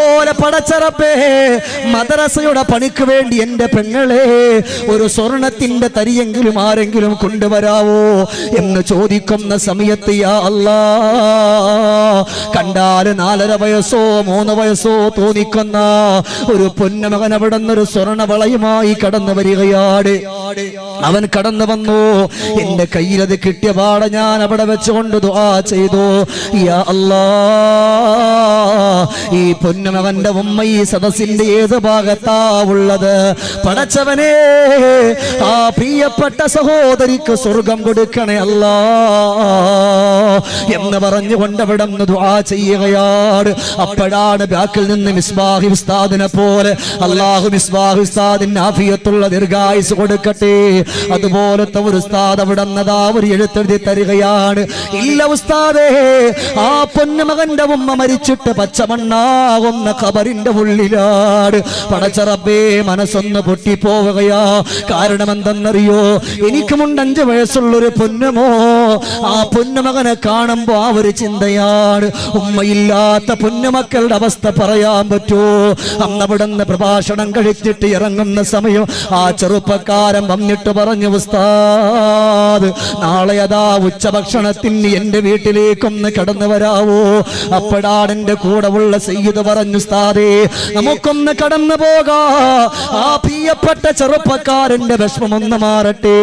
ഇതുപോലെ പടച്ചറപ്പേ മദ്രസയുടെ പണിക്ക് വേണ്ടി എന്റെ പെങ്ങളെ ഒരു സ്വർണത്തിന്റെ തരിയെങ്കിലും ആരെങ്കിലും കൊണ്ടുവരാവോ എന്ന് ചോദിക്കുന്ന സമയത്ത് യാ അല്ലാ കണ്ടാല് 4.5 വയസ്സോ 3 വയസ്സോ തോന്നിക്കുന്ന ഒരു പൊന്നുമകൻ അവിടെ നിന്നൊരു സ്വർണവളയുമായി കടന്നു വരികയാണ്. അവൻ കടന്നു വന്നു. എന്റെ കയ്യിലത് കിട്ടിയ പാടെ ഞാൻ അവിടെ വെച്ചുകൊണ്ട് ദുആ ചെയ്തു, യാ അല്ലാ ഈ പൊന്നുമകന്റെ ഉമ്മ ഈ സദസ്സിന്റെ ഏത് ഭാഗത്താ ഉള്ളത്? പടച്ചവനെ ആ പ്രിയപ്പെട്ട സഹോദരിക്ക് സ്വർഗം കൊടുക്കണേ അല്ലാ എന്ന് പറഞ്ഞുകൊണ്ട് അവിടെ നിന്ന് ദുആ ചെയ്യുകയാണ്. അപ്പോഴാണ് ബാക്കിൽ നിന്ന് മിസ്ബാഹി ഉസ്താദിനെ പോലെ അല്ലാഹു മിസ്ബാഹി ഉസ്താദിന് ആഫിയത്തുള്ള ദീർഘായുസ് കൊടുക്കട്ടെ, അതുപോലത്തെ ഒരു ഉസ്താദ് അവിടെ നിന്നതാ ഒരു എഴുത്തെഴുതി തരികയാണ്. ഇല്ല ഉസ്താദേ, ആ പൊന്നുമകന്റെ ഉമ്മ മരിച്ചിട്ട് പച്ചമണ്ണാകുന്ന ഖബറിന്റെ ഉള്ളിലാണ്. പടച്ച റബ്ബേ മനസ്സൊന്ന് പൊട്ടിപ്പോവുകയാ. കാരണം എന്തെന്നറിയോ? എനിക്കുമുണ്ട് 5 വയസ്സുള്ളൊരു പൊന്നുമോ. ആ പൊന്നുമകനെ കാണുമ്പോ ആ ഒരു ചിന്തയാണ്, ഉമ്മയില്ലാത്ത പൊന്നുമക്കളുടെ അവസ്ഥ പറയാൻ പറ്റുമോ? അന്നവിടെ നിന്ന് പ്രഭാഷണം കഴിച്ചിട്ട് ഇറങ്ങുന്ന സമയം ആ ചെറുപ്പക്കാരൻ വന്നിട്ട് പറഞ്ഞു, ഉസ്താദ് നാളെ അതാ ഉച്ചഭക്ഷണത്തിന് എന്റെ വീട്ടിലേക്കൊന്ന് കടന്നു വരാവോ? അപ്പോഴാണ് എന്റെ കൂടെ ഉള്ള സയ്യിദ് പറഞ്ഞു, ഉസ്താദേ നമുക്കൊന്ന് കടന്നു പോകാ. ആ പ്രിയപ്പെട്ട ചെറുപ്പക്കാരന്റെ വിഷമമൊന്ന് മാറട്ടെ,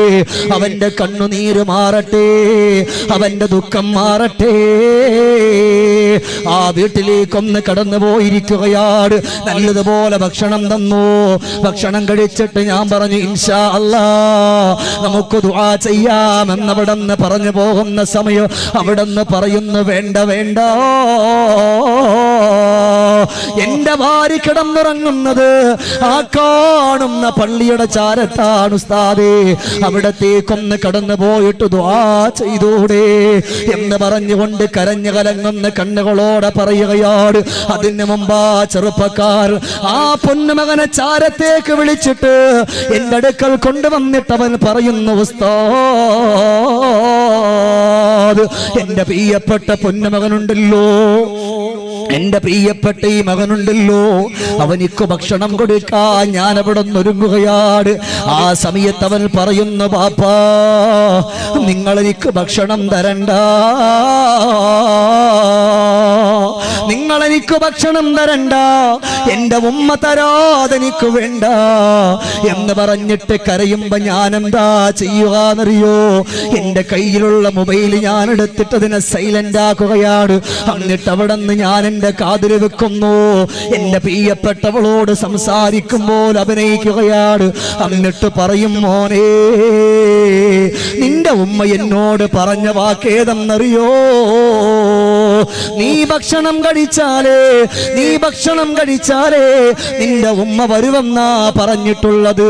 അവന്റെ കണ്ണുനീര് മാറട്ടെ, അവന്റെ ദുഃഖം മാറട്ടെ. ആ വീട്ടിലേക്കൊന്ന് കടന്നു പോയിരിക്കുകയാണ്. നല്ലതുപോലെ ഭക്ഷണം തന്നു. ഭക്ഷണം കഴിച്ചിട്ട് ഞാൻ പറഞ്ഞു, ഇൻഷാ അല്ലാ നമുക്ക് ദുആ ചെയ്യാമെന്നവിടെ നിന്ന് പറഞ്ഞു പോകുന്ന സമയം അവിടെ നിന്ന് പറയുന്നു, വേണ്ട വേണ്ട, എന്റെ ഭാര്യ കിടന്നുറങ്ങുന്നത് ആ കാണുന്ന പള്ളിയുടെ ചാരത്താണ് ഉസ്താദേ, അവിടത്തേക്കൊന്ന് കടന്നു പോയിട്ട് ദുആ ചെയ്തൂടെ എന്ന് പറഞ്ഞുകൊണ്ട് കരഞ്ഞു കലങ്ങുന്ന കണ്ണുകളോടെ പറയുകയാണ്. അതിന് മുമ്പ് ആ ചെറുപ്പക്കാർ ആ പൊന്നുമകനെ ചാരത്തേക്ക് വിളിച്ചിട്ട് എന്റെ അടുക്കൽ കൊണ്ടുവന്നിട്ട് അവൻ പറയുന്നു, ഉസ്താദ് എന്റെ പ്രിയപ്പെട്ട പൊന്നുമകനുണ്ടല്ലോ, എന്റെ പ്രിയപ്പെട്ട ഈ മകനുണ്ടല്ലോ, അവനിക്ക് ഭക്ഷണം കൊടുക്കാൻ ഞാൻ അവിടെ ഒരുങ്ങുകയാണ്. ആ സമയത്ത് അവൻ പറയുന്നു, പാപ്പാ നിങ്ങൾ എനിക്ക് ഭക്ഷണം തരണ്ട, നിങ്ങൾ എനിക്ക് ഭക്ഷണം തരണ്ട, എന്റെ ഉമ്മ തരാതെ എനിക്ക് വേണ്ട എന്ന് പറഞ്ഞിട്ട് കരയുമ്പോ ഞാൻ എന്താ ചെയ്യുക എന്നറിയോ? എന്റെ കയ്യിലുള്ള മൊബൈൽ ഞാൻ എടുത്തിട്ട് അതിനെ സൈലന്റ് ആക്കുകയാണ്. എന്നിട്ട് അവിടെ നിന്ന് ഞാൻ എന്റെ കാതിൽ വെക്കുന്നു. എന്റെ പ്രിയപ്പെട്ടവളോട് സംസാരിക്കുമ്പോൾ അഭിനയിക്കുകയാണ്. എന്നിട്ട് പറയും, മോനെ നിന്റെ ഉമ്മ എന്നോട് പറഞ്ഞ വാക്കേതെന്നറിയോ? നീ ഭക്ഷണം കഴിച്ചാലേ നിന്റെ ഉമ്മ വരുമെന്നാ പറഞ്ഞിട്ടുള്ളത്.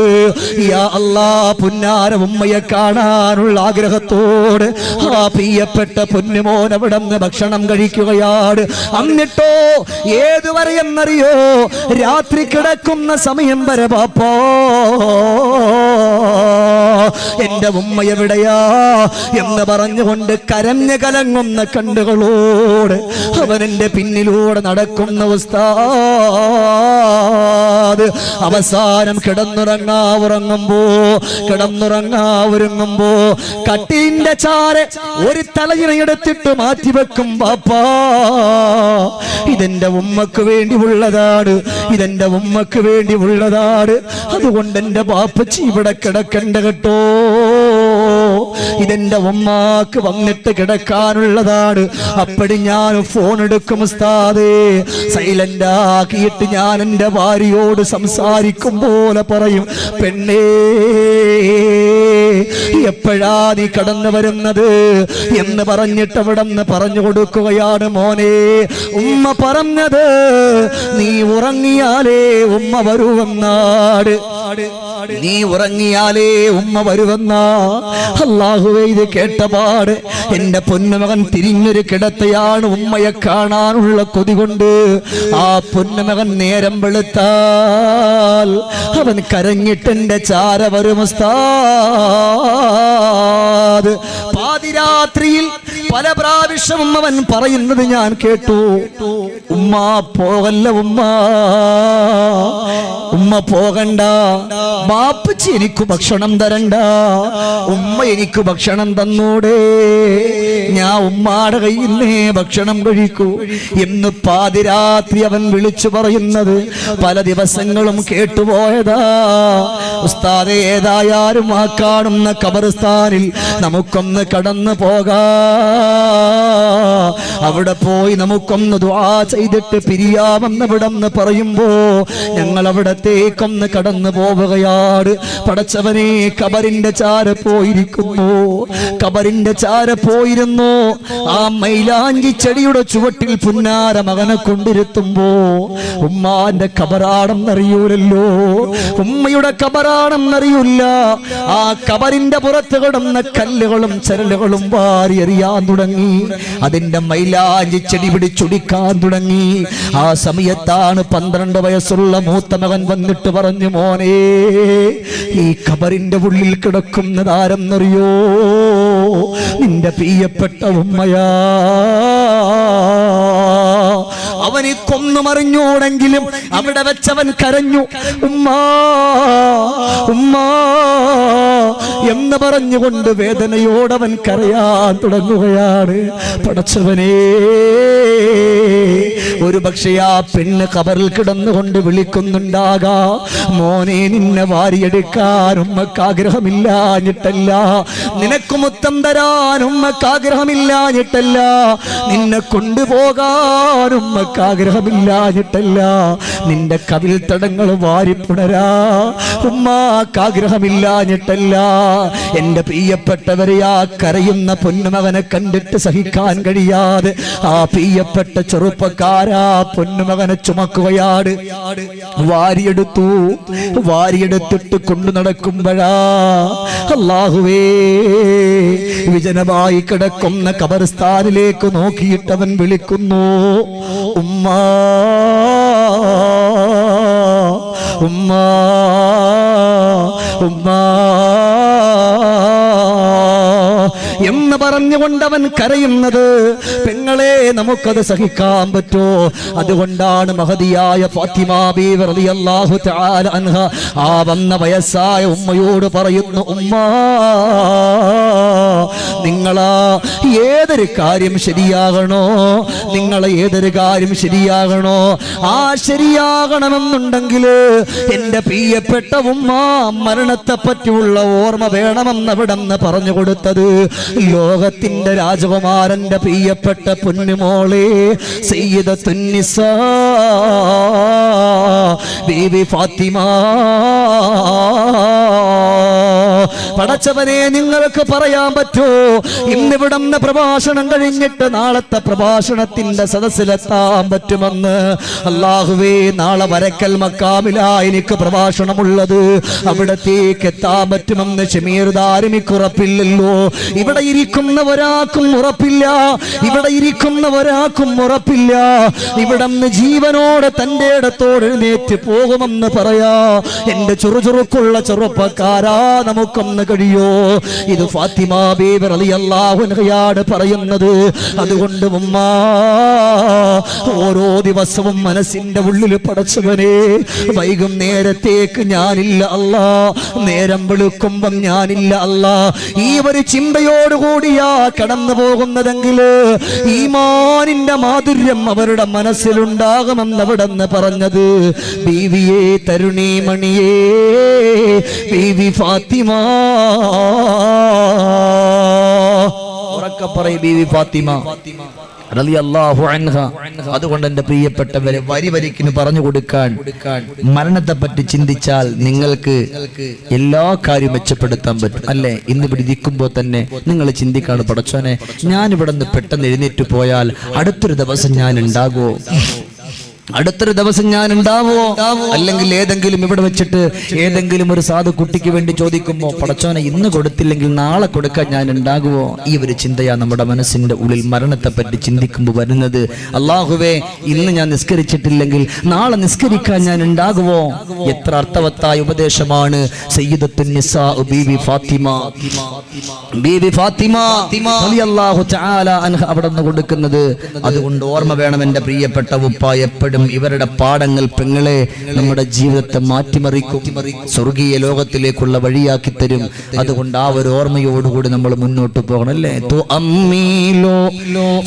യാ അല്ലാ, പുന്നാര ഉമ്മയെ കാണാനുള്ള ആഗ്രഹത്തോട് ആ പ്രിയപ്പെട്ട പൊന്നുമോൻ അവിടെ നിന്ന് ഭക്ഷണം കഴിക്കുകയാണ്. എന്നിട്ടോ ഏതുവരെ എന്നറിയോ? രാത്രി കിടക്കുന്ന സമയം വരെ പാപ്പോ എന്റെ ഉമ്മ എവിടെയാ എന്ന് പറഞ്ഞുകൊണ്ട് കരഞ്ഞു കലങ്ങുന്ന കണ്ണുകളോട് അവൻ എന്റെ പിന്നിലൂടെ നടക്കുന്ന ഉസ്താദ് അവസാനം കിടന്നുറങ്ങാവുറങ്ങുമ്പോ കട്ടിലിന്റെ ചാരെ ഒരു തലയിണയെടുത്തിട്ട് മാറ്റിവെക്കും. പാപ്പാ ഇതെന്റെ ഉമ്മക്ക് വേണ്ടി ഉള്ളതാണ്, ഇതെന്റെ ഉമ്മക്ക് വേണ്ടി ഉള്ളതാണ്. അതുകൊണ്ട് എന്റെ ബാപ്പച്ചി ഇവിടെ കിടക്കണ്ട കേട്ടോ, ഇതെന്റെ ഉമ്മാക്ക് വന്നിട്ട് കിടക്കാനുള്ളതാണ്. അപ്പടി ഞാൻ ഫോൺ എടുക്കും ഉസ്താദേ, സൈലന്റ് ആക്കിയിട്ട് ഞാൻ എന്റെ ഭാര്യയോട് സംസാരിക്കും പോലെ പറയും, പെണ്ണേ എപ്പോഴാ നീ കടന്നു വരുന്നത് എന്ന് പറഞ്ഞിട്ട് അവിടെ നിന്ന് പറഞ്ഞു കൊടുക്കുകയാണ്. മോനെ ഉമ്മ പറഞ്ഞത് നീ ഉറങ്ങിയാലേ ഉമ്മ വരുവെന്നാട്, നീ ഉറങ്ങിയാലേ ഉമ്മ വരുവെന്നാ. അല്ലാഹുവേ ഇത് കേട്ടപാട് എന്റെ പൊന്നുമകൻ തിരിഞ്ഞൊരു കിടത്തയാണ്. ഉമ്മയെ കാണാനുള്ള കൊതി കൊണ്ട് ആ പൊന്നുമകൻ നേരം വെളുത്താൽ അവൻ കരഞ്ഞിട്ട് എന്റെ ചാര വരും ഉസ്താദ്. പല പ്രാവശ്യവും അവൻ പറയുന്നത് ഞാൻ കേട്ടു, ഉമ്മ പോകല്ല ഉമ്മ, ഉമ്മ പോകണ്ട, ബാപ്പച്ചി എനിക്ക് ഭക്ഷണം തരണ്ട, ഉമ്മ എനിക്ക് ഭക്ഷണം തന്നൂടെ, ഞാൻ ഉമ്മാടെ കയ്യിൽ നിന്നേ ഭക്ഷണം കഴിക്കൂ എന്ന് പാതിരാത്രി അവൻ വിളിച്ചു പറയുന്നത് പല ദിവസങ്ങളും കേട്ടുപോയതാ. ഉസ്താദേ, ഏതായാലും ആ കാണുന്ന ഖബർസ്ഥാനിൽ നമുക്കൊന്ന് കടന്നു പോകാ, അവിടെ പോയി നമുക്കൊന്ന് ദുആ ചെയ്തിട്ട് പിരിയാമെന്ന് ഇവിടെന്ന് പറയുമ്പോ ഞങ്ങൾ അവിടത്തേക്കൊന്ന് കടന്നു പോവുകയാണ്. പടച്ചവനെ, ഖബറിന്റെ ചാര പോയിരിക്കുന്നു, ഖബറിന്റെ ചാര പോയിരുന്നു. ആ മൈലാഞ്ചി ചെടിയുടെ ചുവട്ടിൽ പുന്നാര മകനെ കൊണ്ടിരുത്തുമ്പോ ഉമ്മാന്റെ ഖബറാണെന്നറിയൂലല്ലോ, ഉമ്മയുടെ ഖബറാണെന്നറിയില്ല. ആ ഖബറിന്റെ പുറത്ത് കിടന്ന കല്ലുകളും ചരലുകളും വാരി എറിയാൻ തുടങ്ങി, അതിന്റെ മൈലാഞ്ചി ചെടി പിടിച്ചൊടിക്കാൻ തുടങ്ങി. ആ സമയത്താണ് 12 വയസ്സുള്ള മൂത്ത മകൻ വന്നിട്ട് പറഞ്ഞു, മോനെ, ഈ ഖബറിന്റെ ഉള്ളിൽ കിടക്കുന്നതാരെന്നറിയോ? നിന്റെ പ്രിയപ്പെട്ട ഉമ്മയാ. അവനെ കൊന്നു മറിഞ്ഞോടെങ്കിലും അവിടെ വെച്ചവൻ കരഞ്ഞു, ഉമ്മാ ഉമ്മാ എന്ന് പറഞ്ഞുകൊണ്ട് വേദനയോടവൻ കരയാൻ തുടങ്ങുകയാണ്. പടച്ചവനേ, ഒരു പക്ഷേ ആ പെണ്ണ് ഖബറിൽ കിടന്നുകൊണ്ട് വിളിക്കുന്നുണ്ടാകാ, മോനെ, നിന്നെ വാരിയെടുക്കാൻ ഉമ്മക്ക് ആഗ്രഹമില്ലാഞ്ഞിട്ടല്ല, നിനക്ക് മുത്തം തരാൻ ഉമ്മക്ക് ആഗ്രഹമില്ലാഞ്ഞിട്ടല്ല, നിന്നെ കൊണ്ടുപോകാൻ ഉമ്മക്ക് ആഗ്രഹമില്ലാഞ്ഞിട്ടല്ല, നിന്റെ കവിൽ തടങ്ങൾ വാരിപ്പുണരാ ഉമ്മാക്ക് ആഗ്രഹമില്ലാഞ്ഞിട്ടല്ല. എന്റെ പ്രിയപ്പെട്ടവരെ, ആ കരയുന്ന പൊന്നുമകനെ കണ്ടിട്ട് സഹിക്കാൻ കഴിയാതെ ആ പ്രിയപ്പെട്ട ചെറുപ്പക്കാരാ പൊന്നുമകനെ ചുമക്കുകയാണ്. വാരിയെടുത്തിട്ട് കൊണ്ടു നടക്കുമ്പോഴാ അല്ലാഹുവേ, വിജനമായി കിടക്കുന്ന ഖബർസ്ഥാനിലേക്ക് നോക്കിയിട്ടവൻ വിളിക്കുന്നു, ഉമ്മാ ഉമ്മാ ഉമ്മാ എന്ന് പറഞ്ഞുകൊണ്ടവൻ കരയുന്നത്. പെങ്ങളെ, നമുക്കത് സഹിക്കാൻ പറ്റോ? അതുകൊണ്ടാണ് മഹദിയായ ഫാത്തിമ ബീവി റളിയല്ലാഹു തആല അൻഹ ആ വന്ന വയസ്സായ ഉമ്മയോട് പറയുന്നു, ഉമ്മാ, നിങ്ങളാ ഏതൊരു കാര്യം ശരിയാകണോ, ഏതൊരു കാര്യം ശരിയാകണോ, ആ ശരിയാകണമെന്നുണ്ടെങ്കിൽ എന്റെ പ്രിയപ്പെട്ട ഉമ്മ മരണത്തെ പറ്റിയുള്ള ഓർമ്മ വേണമെന്ന് അവിടെന്ന് പറഞ്ഞു കൊടുത്തത് ലോകത്തിന്റെ രാജകുമാരന്റെ പ്രിയപ്പെട്ട പൊന്നുമോളെ സയ്യിദത്തുൻ നിസാ ബീവി ഫാത്തിമ. പടച്ചവനെ, നിങ്ങൾക്ക് പറയാൻ പറ്റോ, ഇന്നിവിടുന്ന് പ്രഭാഷണം കഴിഞ്ഞിട്ട് നാളത്തെ പ്രഭാഷണത്തിന്റെ സദസ്സിലെത്താൻ പറ്റുമെന്ന്? അല്ലാഹുവേ, നാളെ വരക്കൽ മക്കാമിലാ എനിക്ക് പ്രഭാഷണമുള്ളത്, അവിടത്തേക്ക് എത്താൻ പറ്റുമെന്ന് ഷമീർ ദാരിമിക്ക് ഉറപ്പില്ലല്ലോ. ഇവിടെ ഇരിക്കുന്ന ഒരാൾക്കും ഉറപ്പില്ല, ഇവിടുന്ന് ജീവനോടെ തന്റെ ഇടത്തോട് എഴുന്നേറ്റ് പോകുമെന്ന് പറയാ. എന്റെ ചുറുചുറുക്കുള്ള ചെറുപ്പക്കാരാ, നമുക്കൊന്ന് കഴിയോ? ഇത് ഫാത്തിമ ബീവി റളിയല്ലാഹു അൻഹയാണ് പറയുന്നത്. അതുകൊണ്ട് ഉമ്മ, ഓരോ ദിവസവും മനസ്സിന്റെ ഉള്ളിൽ പടച്ചവനെ, വൈകുന്നേരത്തേക്ക് ഞാനില്ല അല്ലാ, നേരം വെളുക്കുമ്പം ഞാനില്ല അല്ലാ, ഈ ഒരു ചിന്തയോടുകൂടിയാ കടന്നു പോകുന്നതെങ്കിൽ ഈമാനിന്റെ മാധുര്യം അവരുടെ മനസ്സിലുണ്ടാകുമെന്ന് അവിടെന്ന് പറഞ്ഞത്. ബീവിയെ, തരുണീമണിയേ, ബീവി ഫാത്തിമ. ഉറക്കെ പറയ്, ബീവി ഫാത്തിമ റളിയല്ലാഹു അൻഹ. അതുകൊണ്ട് എന്റെ പ്രിയപ്പെട്ടവരെ, വരിക്കിന് പറഞ്ഞു കൊടുക്കാൻ, മരണത്തെ പറ്റി ചിന്തിച്ചാൽ നിങ്ങൾക്ക് എല്ലാ കാര്യവും മെച്ചപ്പെടുത്താൻ പറ്റും, അല്ലെ? ഇന്നിവിടെ ഇരിക്കുമ്പോൾ തന്നെ നിങ്ങൾ ചിന്തിക്കാണ്, പടച്ചോനെ, ഞാൻ ഇവിടെ നിന്ന് പെട്ടെന്ന് എഴുന്നേറ്റ് പോയാൽ അടുത്തൊരു ദിവസം ഞാൻ ഉണ്ടാകുമോ? അടുത്തൊരു ദിവസം ഞാൻ ഉണ്ടാവോ, അല്ലെങ്കിൽ ഏതെങ്കിലും ഇവിടെ വെച്ചിട്ട് ഏതെങ്കിലും ഒരു സാധു കുട്ടിക്ക് വേണ്ടി ചോദിക്കുമ്പോ പടച്ചോനെ ഇന്ന് കൊടുത്തില്ലെങ്കിൽ നാളെ കൊടുക്കാൻ ഞാൻ ഉണ്ടാകുവോ? ഈ ഒരു ചിന്തയാ നമ്മുടെ മനസ്സിന്റെ ഉള്ളിൽ മരണത്തെ പറ്റി ചിന്തിക്കുമ്പോൾ വരുന്നത്. അള്ളാഹുവേ, ഇന്ന് ഞാൻ നിസ്കരിച്ചിട്ടില്ലെങ്കിൽ നാളെ നിസ്കരിക്കാൻ ഞാൻ ഉണ്ടാകുവോ? എത്ര അർത്ഥവത്തായ ഉപദേശമാണ് സയ്യിദത്തുൻ നിസാ ബീവി ഫാത്തിമ റളിയല്ലാഹു തആല അൻഹ അവിടെ നിന്ന് കൊടുക്കുന്നത്. അതുകൊണ്ട് ഓർമ്മ വേണം എൻ്റെ പ്രിയപ്പെട്ട ഉപ്പ, എപ്പോഴും ഇവരുടെ പാഠങ്ങൾ പെങ്ങളെ നമ്മുടെ ജീവിതത്തെ മാറ്റിമറിക്കും, സ്വർഗീയ ലോകത്തിലേക്കുള്ള വഴിയാക്കി തരും. അതുകൊണ്ട് ആ ഒരു ഓർമ്മയോടുകൂടി നമ്മൾ മുന്നോട്ട് പോകണം അല്ലേ? തോ അമ്മീലോ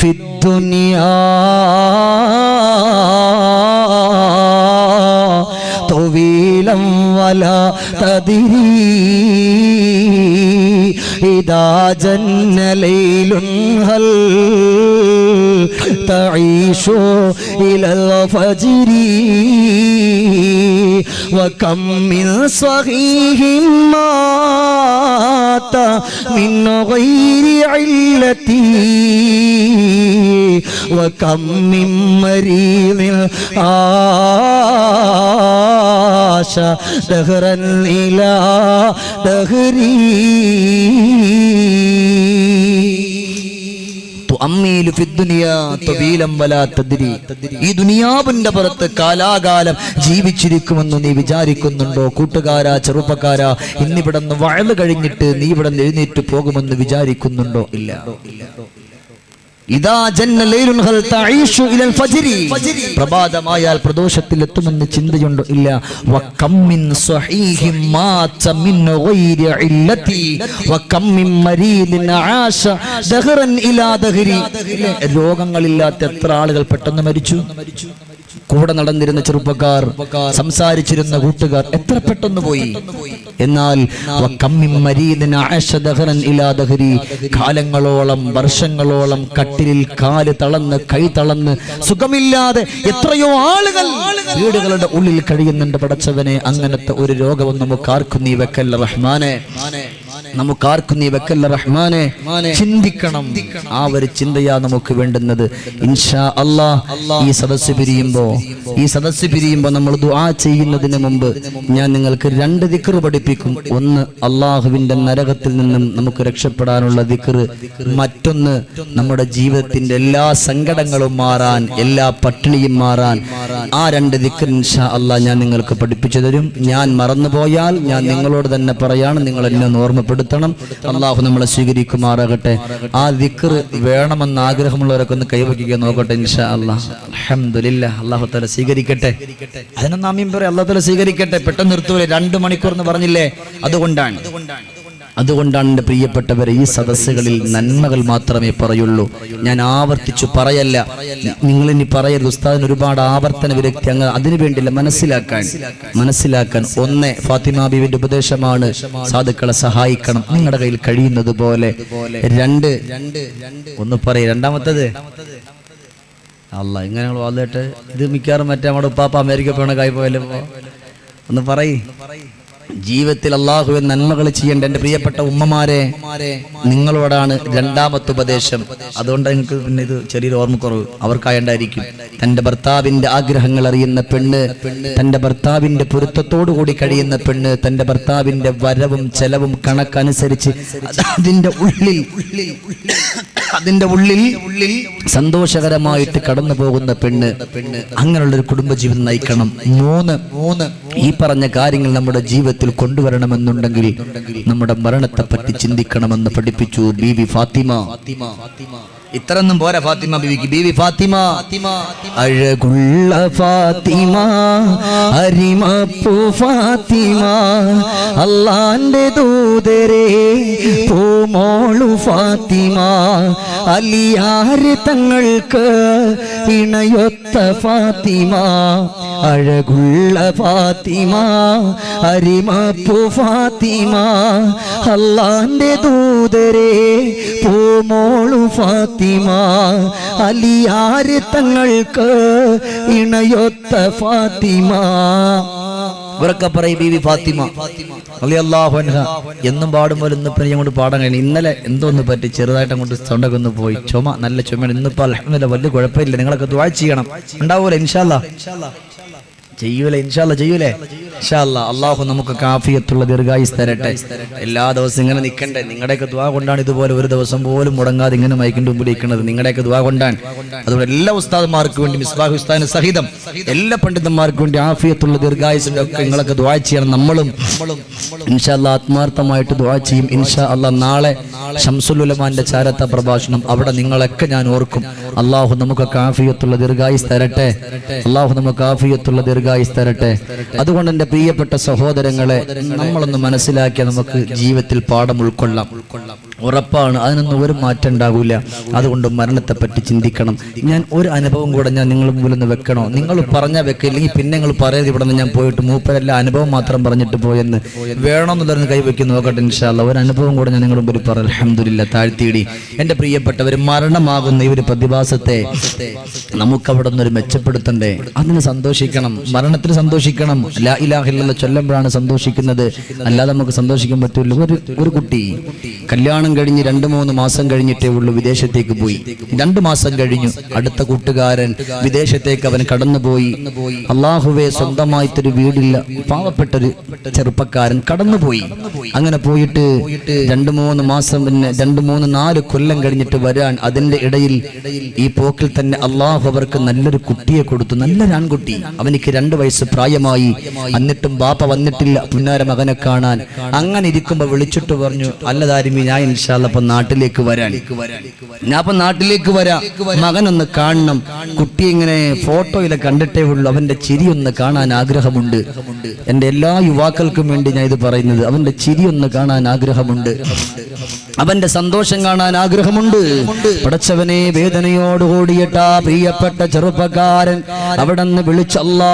ഫിദ്ദുനിയാ طويلا ولا تدري إذا جن ليل هل تعيش إلى الفجر وكم من صحيح مات من غير علة وكم من مريض عاش دهرا إلى دهري ഈ ദുനിയാവിന്റെ പുറത്ത് കാലാകാലം ജീവിച്ചിരിക്കുമെന്ന് നീ വിചാരിക്കുന്നുണ്ടോ? കൂട്ടുകാരാ, ചെറുപ്പക്കാരാ, ഇന്നിവിടുന്ന് വയല് കഴിഞ്ഞിട്ട് നീ ഇവിടെ എഴുന്നേറ്റ് പോകുമെന്ന് വിചാരിക്കുന്നുണ്ടോ? ഇല്ല. പ്രഭാതമായാൽ പ്രദോഷത്തിൽ എത്തുമെന്ന് ചിന്തയുണ്ടോ? ഇല്ല. രോഗങ്ങളില്ലാത്ത എത്ര ആളുകൾ പെട്ടെന്ന് മരിച്ചു. കൂടെ നടന്നിരുന്ന ചെറുപ്പക്കാർ, സംസാരിച്ചിരുന്ന കൂട്ടുകാർ എത്ര പെട്ടെന്ന് പോയി. എന്നാൽ കാലങ്ങളോളം വർഷങ്ങളോളം കട്ടിലിൽ കാല് തളർന്ന് കൈ തളർന്ന് സുഖമില്ലാതെ എത്രയോ ആളുകൾ വീടുകളുടെ ഉള്ളിൽ കഴിയുന്നുണ്ട്. പടച്ചവനെ, അങ്ങനത്തെ ഒരു രോഗവും നമുക്കാർക്കും നീ വെക്കല്ല റഹ്മാനെ, നമുക്കാർക്കും നീ വെക്കല്ല റഹ്മാനെ. ചിന്തിക്കണം. ആ ഒരു ചിന്തയാ നമുക്ക് വേണ്ടുന്നത്. ഇൻഷാ അല്ലാഹ് ഈ സദസ്സ് പിരിയുമ്പോ നമ്മൾ ദുആ ചെയ്യുന്നതിന് മുമ്പ് ഞാൻ നിങ്ങൾക്ക് 2 ദിക്ർ പഠിപ്പിക്കും. ഒന്ന് അള്ളാഹുവിന്റെ നരകത്തിൽ നിന്നും നമുക്ക് രക്ഷപ്പെടാനുള്ള ദിക്ർ, മറ്റൊന്ന് നമ്മുടെ ജീവിതത്തിന്റെ എല്ലാ സങ്കടങ്ങളും മാറാൻ, എല്ലാ പട്ടിണിയും മാറാൻ ആ 2 ദിക്ർ ഇൻഷാ അല്ലാഹ് ഞാൻ നിങ്ങൾക്ക് പഠിപ്പിച്ചു തരും. ഞാൻ മറന്നുപോയാൽ ഞാൻ നിങ്ങളോട് തന്നെ പറയാണ്, നിങ്ങൾ എന്നെ ഓർമ്മപ്പെടുത്തണം. അള്ളാഹു നമ്മളെ സ്വീകരിക്കുമാറാകട്ടെ. ആ ദിക്ർ വേണമെന്ന് ആഗ്രഹമുള്ളവരൊക്കെ ഒന്ന് കൈവയ്ക്കുക നോക്കട്ടെ. ഇൻഷാ അല്ലാഹ്. അൽഹംദുലില്ലാഹ്. അല്ലാഹു തആല സ്വീകരിക്കട്ടെ. അതിനൊന്നും ആമീൻ പറ. അല്ലാഹു തആല സ്വീകരിക്കട്ടെ. പെട്ടെന്ന് നിർത്തൂലേ, 2 മണിക്കൂർ എന്ന് പറഞ്ഞില്ലേ? അതുകൊണ്ടാണ് എൻ്റെ പ്രിയപ്പെട്ടവരെ, ഈ സദസ്സുകളിൽ നന്മകൾ മാത്രമേ പറയുള്ളൂ. ഞാൻ ആവർത്തിച്ചു പറയല്ല. നിങ്ങളിനി പറയരുത് ഉസ്താദിന് ഒരുപാട് ആവർത്തന വിരക്തി. അങ്ങ് അതിനു വേണ്ടില്ല, മനസ്സിലാക്കാൻ. ഒന്ന്, ഫാത്തിമ ബീവിന്റെ ഉപദേശമാണ്, സാധുക്കളെ സഹായിക്കണം നിങ്ങളുടെ കയ്യിൽ കഴിയുന്നത് പോലെ. 2 ഒന്ന് പറയും. രണ്ടാമത്തത് അല്ല, ഇങ്ങനെ ഞങ്ങൾ വാദിട്ട് ഇത് മിക്കവാറും മറ്റേ നമ്മുടെ ഉപ്പാപ്പ അമേരിക്ക പോണ കായ് പോയാലും ഒന്ന് പറയും. ജീവിതത്തിൽ അള്ളാഹുവെ നന്മകൾ ചെയ്യേണ്ട എൻ്റെ പ്രിയപ്പെട്ട ഉമ്മമാരെ, നിങ്ങളോടാണ് 2ാമത്തെ ഉപദേശം. അതുകൊണ്ട് നിങ്ങൾക്ക് പിന്നെ ഇത് ചെറിയൊരു ഓർമ്മക്കുറവ് അവർക്കായുണ്ടായിരിക്കും. തൻ്റെ ഭർത്താവിൻ്റെ ആഗ്രഹങ്ങൾ അറിയുന്ന പെണ്ണ്, തൻ്റെ ഭർത്താവിൻ്റെ പൊരുത്തത്തോടു കൂടി കഴിയുന്ന പെണ്ണ്, തൻ്റെ ഭർത്താവിൻ്റെ വരവും ചെലവും കണക്കനുസരിച്ച് അതിൻ്റെ ഉള്ളിൽ സന്തോഷകരമായിട്ട് കടന്നു പോകുന്ന പെണ്ണ്, അങ്ങനെയുള്ളൊരു കുടുംബജീവിതം നയിക്കണം. 3 ഈ പറഞ്ഞ കാര്യങ്ങൾ നമ്മുടെ ജീവിതത്തിൽ കൊണ്ടുവരണമെന്നുണ്ടെങ്കിൽ നമ്മുടെ മരണത്തെ പറ്റി ചിന്തിക്കണമെന്ന് പഠിപ്പിച്ചു ബീവി ഫാത്തിമ. ഇത്രയൊന്നും പോരാ ഫാത്തിമ ബീവിക്ക്. ബീവി ഫാത്തിമ, അഴകുള്ള ഫാത്തിമ, അരിമപ്പു ഫാത്തിമ, അല്ലാന്റെ ദൂതരെ പൂമോളു ഫാത്തിമ, അലിയാര് തങ്ങൾക്ക് ഇണയൊത്ത ഫാത്തിമ, അഴകുള്ള ഫാത്തിമ, അരിമപ്പു ഫാത്തിമ, അല്ലാന്റെ ദൂതരെ പൂമോളു ഫാത്തിമ, അലിയാര് തങ്ങൾക്ക് ഇണയൊത്ത ഫാത്തിമ. ഉറക്കെ പറയും ബീവി ഫാത്തിമ. റളിയല്ലാഹു അൻഹ എന്നും പാടുമ്പോൾ ഇന്നിപ്പോൾ ഞാൻ കൊണ്ട് പാടാൻ കഴിയും. ഇന്നലെ എന്തോന്ന് പറ്റി ചെറുതായിട്ട് അങ്ങോട്ട് തൊണ്ടൊക്കെ ഒന്ന് പോയി, ചുമ നല്ല ചുമയാണ്. ഇന്നിപ്പോൾ അൽഹംദുലില്ലാഹ് വലിയ കുഴപ്പമില്ല. നിങ്ങളൊക്കെ ദുആ ചെയ്യണം. ഉണ്ടാവൂല ഇൻഷാ അല്ലാഹ്, ചെയ്യൂലേ ഇൻഷാ അല്ലാഹ്, ചെയ്യൂലേ ഇൻഷാ അല്ലാഹ്. അള്ളാഹു നമുക്ക് ആഫിയത്തുള്ള ദീർഘായുസ് തരട്ടെ. എല്ലാ ദിവസവും ഇങ്ങനെ നിൽക്കണ്ടേ? നിങ്ങളുടെയൊക്കെ ദുആ കൊണ്ടാണ് ഇതുപോലെ ഒരു ദിവസം പോലും മുടങ്ങാതെ ഇങ്ങനെ മൈക്കിന്റെ മുമ്പിൽ ഇരിക്കുന്നത്. നിങ്ങളുടെയൊക്കെ ദുആ കൊണ്ടാണ്. അതുകൊണ്ട് എല്ലാ ഉസ്താദുമാർക്ക് വേണ്ടി, മിസ്ബാഹ് ഉസ്താദിന് സഹിതം എല്ലാ പണ്ഡിതന്മാർക്ക് വേണ്ടി ആഫിയത്തുള്ള ദീർഘായുസിന്റെ ഒക്കെ നിങ്ങളൊക്കെ ദുആ ചെയ്യണം. നമ്മളും ഇൻഷാ അല്ലാഹ് ആത്മാർത്ഥമായിട്ട് ദുആ ചെയ്യും ഇൻഷാ അല്ലാഹ്. നാളെ ശംസുൽ ഉലമാന്റെ ചാരത്ത പ്രഭാഷണം, അവിടെ നിങ്ങളൊക്കെ ഞാൻ ഓർക്കും. അള്ളാഹു നമുക്കൊക്കെ ആഫിയത്തുള്ള ദീർഘായുസ് തരട്ടെ. അള്ളാഹു നമുക്ക് ആഫിയത്തുള്ള ദീർഘായുസ് തരട്ടെ. അതുകൊണ്ട് എൻ്റെ പ്രിയപ്പെട്ട സഹോദരങ്ങളെ, നമ്മളൊന്ന് മനസ്സിലാക്കിയ നമുക്ക് ജീവിതത്തിൽ പാഠം ഉൾക്കൊള്ളാം. ഉറപ്പാണ്, അതിനൊന്നും ഒരു മാറ്റം ഉണ്ടാകില്ല. അതുകൊണ്ട് മരണത്തെ പറ്റി ചിന്തിക്കണം. ഞാൻ ഒരു അനുഭവം കൂടെ ഞാൻ നിങ്ങൾ മുമ്പിൽ ഒന്ന് വെക്കണോ? നിങ്ങൾ പറഞ്ഞാൽ വെക്കില്ലെങ്കിൽ പിന്നെ നിങ്ങൾ പറയാതെ ഇവിടെ നിന്ന് ഞാൻ പോയിട്ട് മൂപ്പരെല്ലാം അനുഭവം മാത്രം പറഞ്ഞിട്ട് പോയെന്ന് വേണമെന്നുള്ളൊരു കൈവയ്ക്ക് നോക്കട്ടെ ഇൻഷാ അല്ലാഹ്. ഒരു അനുഭവം കൂടെ ഞാൻ നിങ്ങളുടെ മുമ്പിൽ പറയാം. അൽഹംദുലില്ലാഹ് താഴ്ത്തിയിടി. എൻ്റെ പ്രിയപ്പെട്ടവർ, മരണമാകുന്ന ഈ ഒരു പ്രതിഭാസത്തെ നമുക്കവിടെ നിന്നൊരു മെച്ചപ്പെടുത്തണ്ടേ? അതിന് സന്തോഷിക്കണം, മരണത്തിന് സന്തോഷിക്കണം. ലാ ഇലാഹ ഇല്ലല്ലാഹ് ചൊല്ലുമ്പോഴാണ് സന്തോഷിക്കുന്നത്, അല്ലാതെ നമുക്ക് സന്തോഷിക്കാൻ പറ്റില്ല. ഒരു കുട്ടി കല്യാണം കഴിഞ്ഞ് 2-3 മാസം കഴിഞ്ഞിട്ടേ ഉള്ളൂ വിദേശത്തേക്ക് പോയി. 2 മാസം കഴിഞ്ഞു, അടുത്ത കൂട്ടുകാരൻ വിദേശത്തേക്ക് അവൻ കടന്നുപോയി. അള്ളാഹുവേ, സ്വന്തമായിട്ടൊരു വീടില്ല, പാവപ്പെട്ടൊരു ചെറുപ്പക്കാരൻ കടന്നുപോയി. അങ്ങനെ പോയിട്ട് 2-3 മാസം, പിന്നെ 2-3-4 കൊല്ലം കഴിഞ്ഞിട്ട് വരാൻ, അതിന്റെ ഇടയിൽ ഈ പോക്കിൽ തന്നെ അള്ളാഹു അവർക്ക് നല്ലൊരു കുട്ടിയെ കൊടുത്തു. നല്ലൊരു ആൺകുട്ടി. അവനിക്ക് 2 വയസ്സ് പ്രായമായി. എന്നിട്ടും ബാപ്പ വന്നിട്ടില്ല പുന്നാര മകനെ കാണാൻ. അങ്ങനെ ഇരിക്കുമ്പോ വിളിച്ചിട്ട് പറഞ്ഞു, അല്ലതാരിമി, ഞാൻ ഇൻഷാ അല്ലാഹ് ഇപ്പൊ നാട്ടിലേക്ക് വരാൻ, ഞാൻ ഇപ്പൊ നാട്ടിലേക്ക് വരാം, മകനൊന്ന് കാണണം. കുട്ടി ഇങ്ങനെ ഫോട്ടോയിലെ കണ്ടിട്ടേ ഉള്ളൂ, അവന്റെ ചിരി ഒന്ന് കാണാൻ ആഗ്രഹമുണ്ട്. എന്റെ എല്ലാ യുവാക്കൾക്കും വേണ്ടി ഞാൻ ഇത് പറയുന്നത്, അവന്റെ ചിരി ഒന്ന് കാണാൻ ആഗ്രഹമുണ്ട്, അവന്റെ സന്തോഷം കാണാൻ ആഗ്രഹമുണ്ട്. പടച്ചവനെ, വേദനയോടുകൂടിയിട്ടാ പ്രിയപ്പെട്ട ചെറുപ്പക്കാരൻ അവിടെ നിന്ന് വിളിച്ചല്ലാ,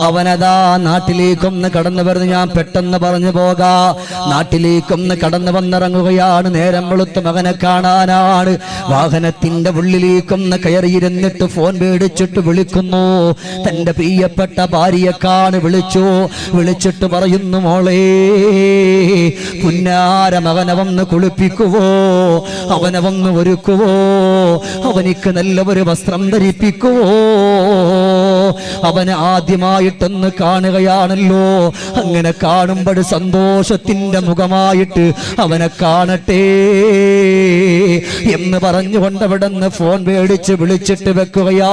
അവനതാ നാട്ടിലേക്കൊന്ന് കടന്നു വരുന്നു. ഞാൻ പെട്ടെന്ന് പറഞ്ഞു പോകാ. നാട്ടിലേക്കൊന്ന് കടന്നു വന്നിറങ്ങുകയാണ്. നേരം വെളുത്ത മകനെ കാണാനാണ്. വാഹനത്തിന്റെ ഉള്ളിലേക്കൊന്ന് കയറിയിരുന്നിട്ട് ഫോൺ മേടിച്ചിട്ട് വിളിക്കുന്നു. തന്റെ പ്രിയപ്പെട്ട ഭാര്യയെക്കാണ് വിളിച്ചിട്ട് പറയുന്നു, മോളെ, പുന്നാര മകനെ വന്ന് കുളിപ്പിക്കുവോ, അവനെ വന്ന് ഒരുക്കുവോ, അവനിക്ക് നല്ല ഒരു വസ്ത്രം ധരിപ്പിക്കുവോ, അവനെ ആദ്യമായിട്ടൊന്ന് കാണുകയാണല്ലോ, അങ്ങനെ കാണുമ്പോൾ സന്തോഷത്തിന്റെ മുഖമായിട്ട് അവനെ കാണട്ടെ എന്ന് പറഞ്ഞുകൊണ്ട് അവിടെ നിന്ന് ഫോൺ മേടിച്ച് വിളിച്ചിട്ട് വെക്കുകയാ.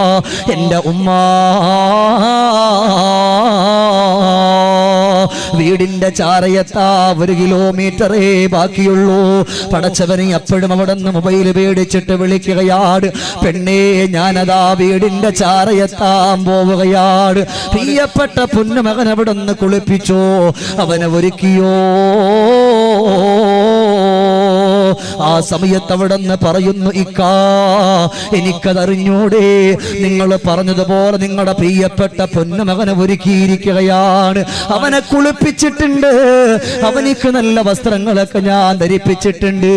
എന്റെ ഉമ്മ വീടിന്റെ ചാരയത്താ 1 കിലോമീറ്ററേ ബാക്കിയുള്ളൂ. പടച്ചവനെ, അപ്പോഴും അവിടെ നിന്ന് മൊബൈൽ മേടിച്ചിട്ട് വിളിക്കുകയാണ്. പെണ്ണേ, ഞാനതാ വീടിന്റെ ചാരയെത്താൻ പോവുകയാണ്. പ്രിയപ്പെട്ട പൊന്നുമകൻ അവിടെ നിന്ന് കുളിപ്പിച്ചോ, അവനെ ഒരുക്കിയോ. ആ സമയത്ത് അവിടെ നിന്ന് പറയുന്നു, ഇക്കാ, എനിക്കതറിഞ്ഞൂടെ, നിങ്ങൾ പറഞ്ഞതുപോലെ നിങ്ങളുടെ പ്രിയപ്പെട്ട പൊന്നുമകനെ ഒരുക്കിയിരിക്കുകയാണ്, അവനെ കുളിപ്പിച്ചിട്ടുണ്ട്, അവനിക്ക് നല്ല വസ്ത്രങ്ങളൊക്കെ ഞാൻ ധരിപ്പിച്ചിട്ടുണ്ട്.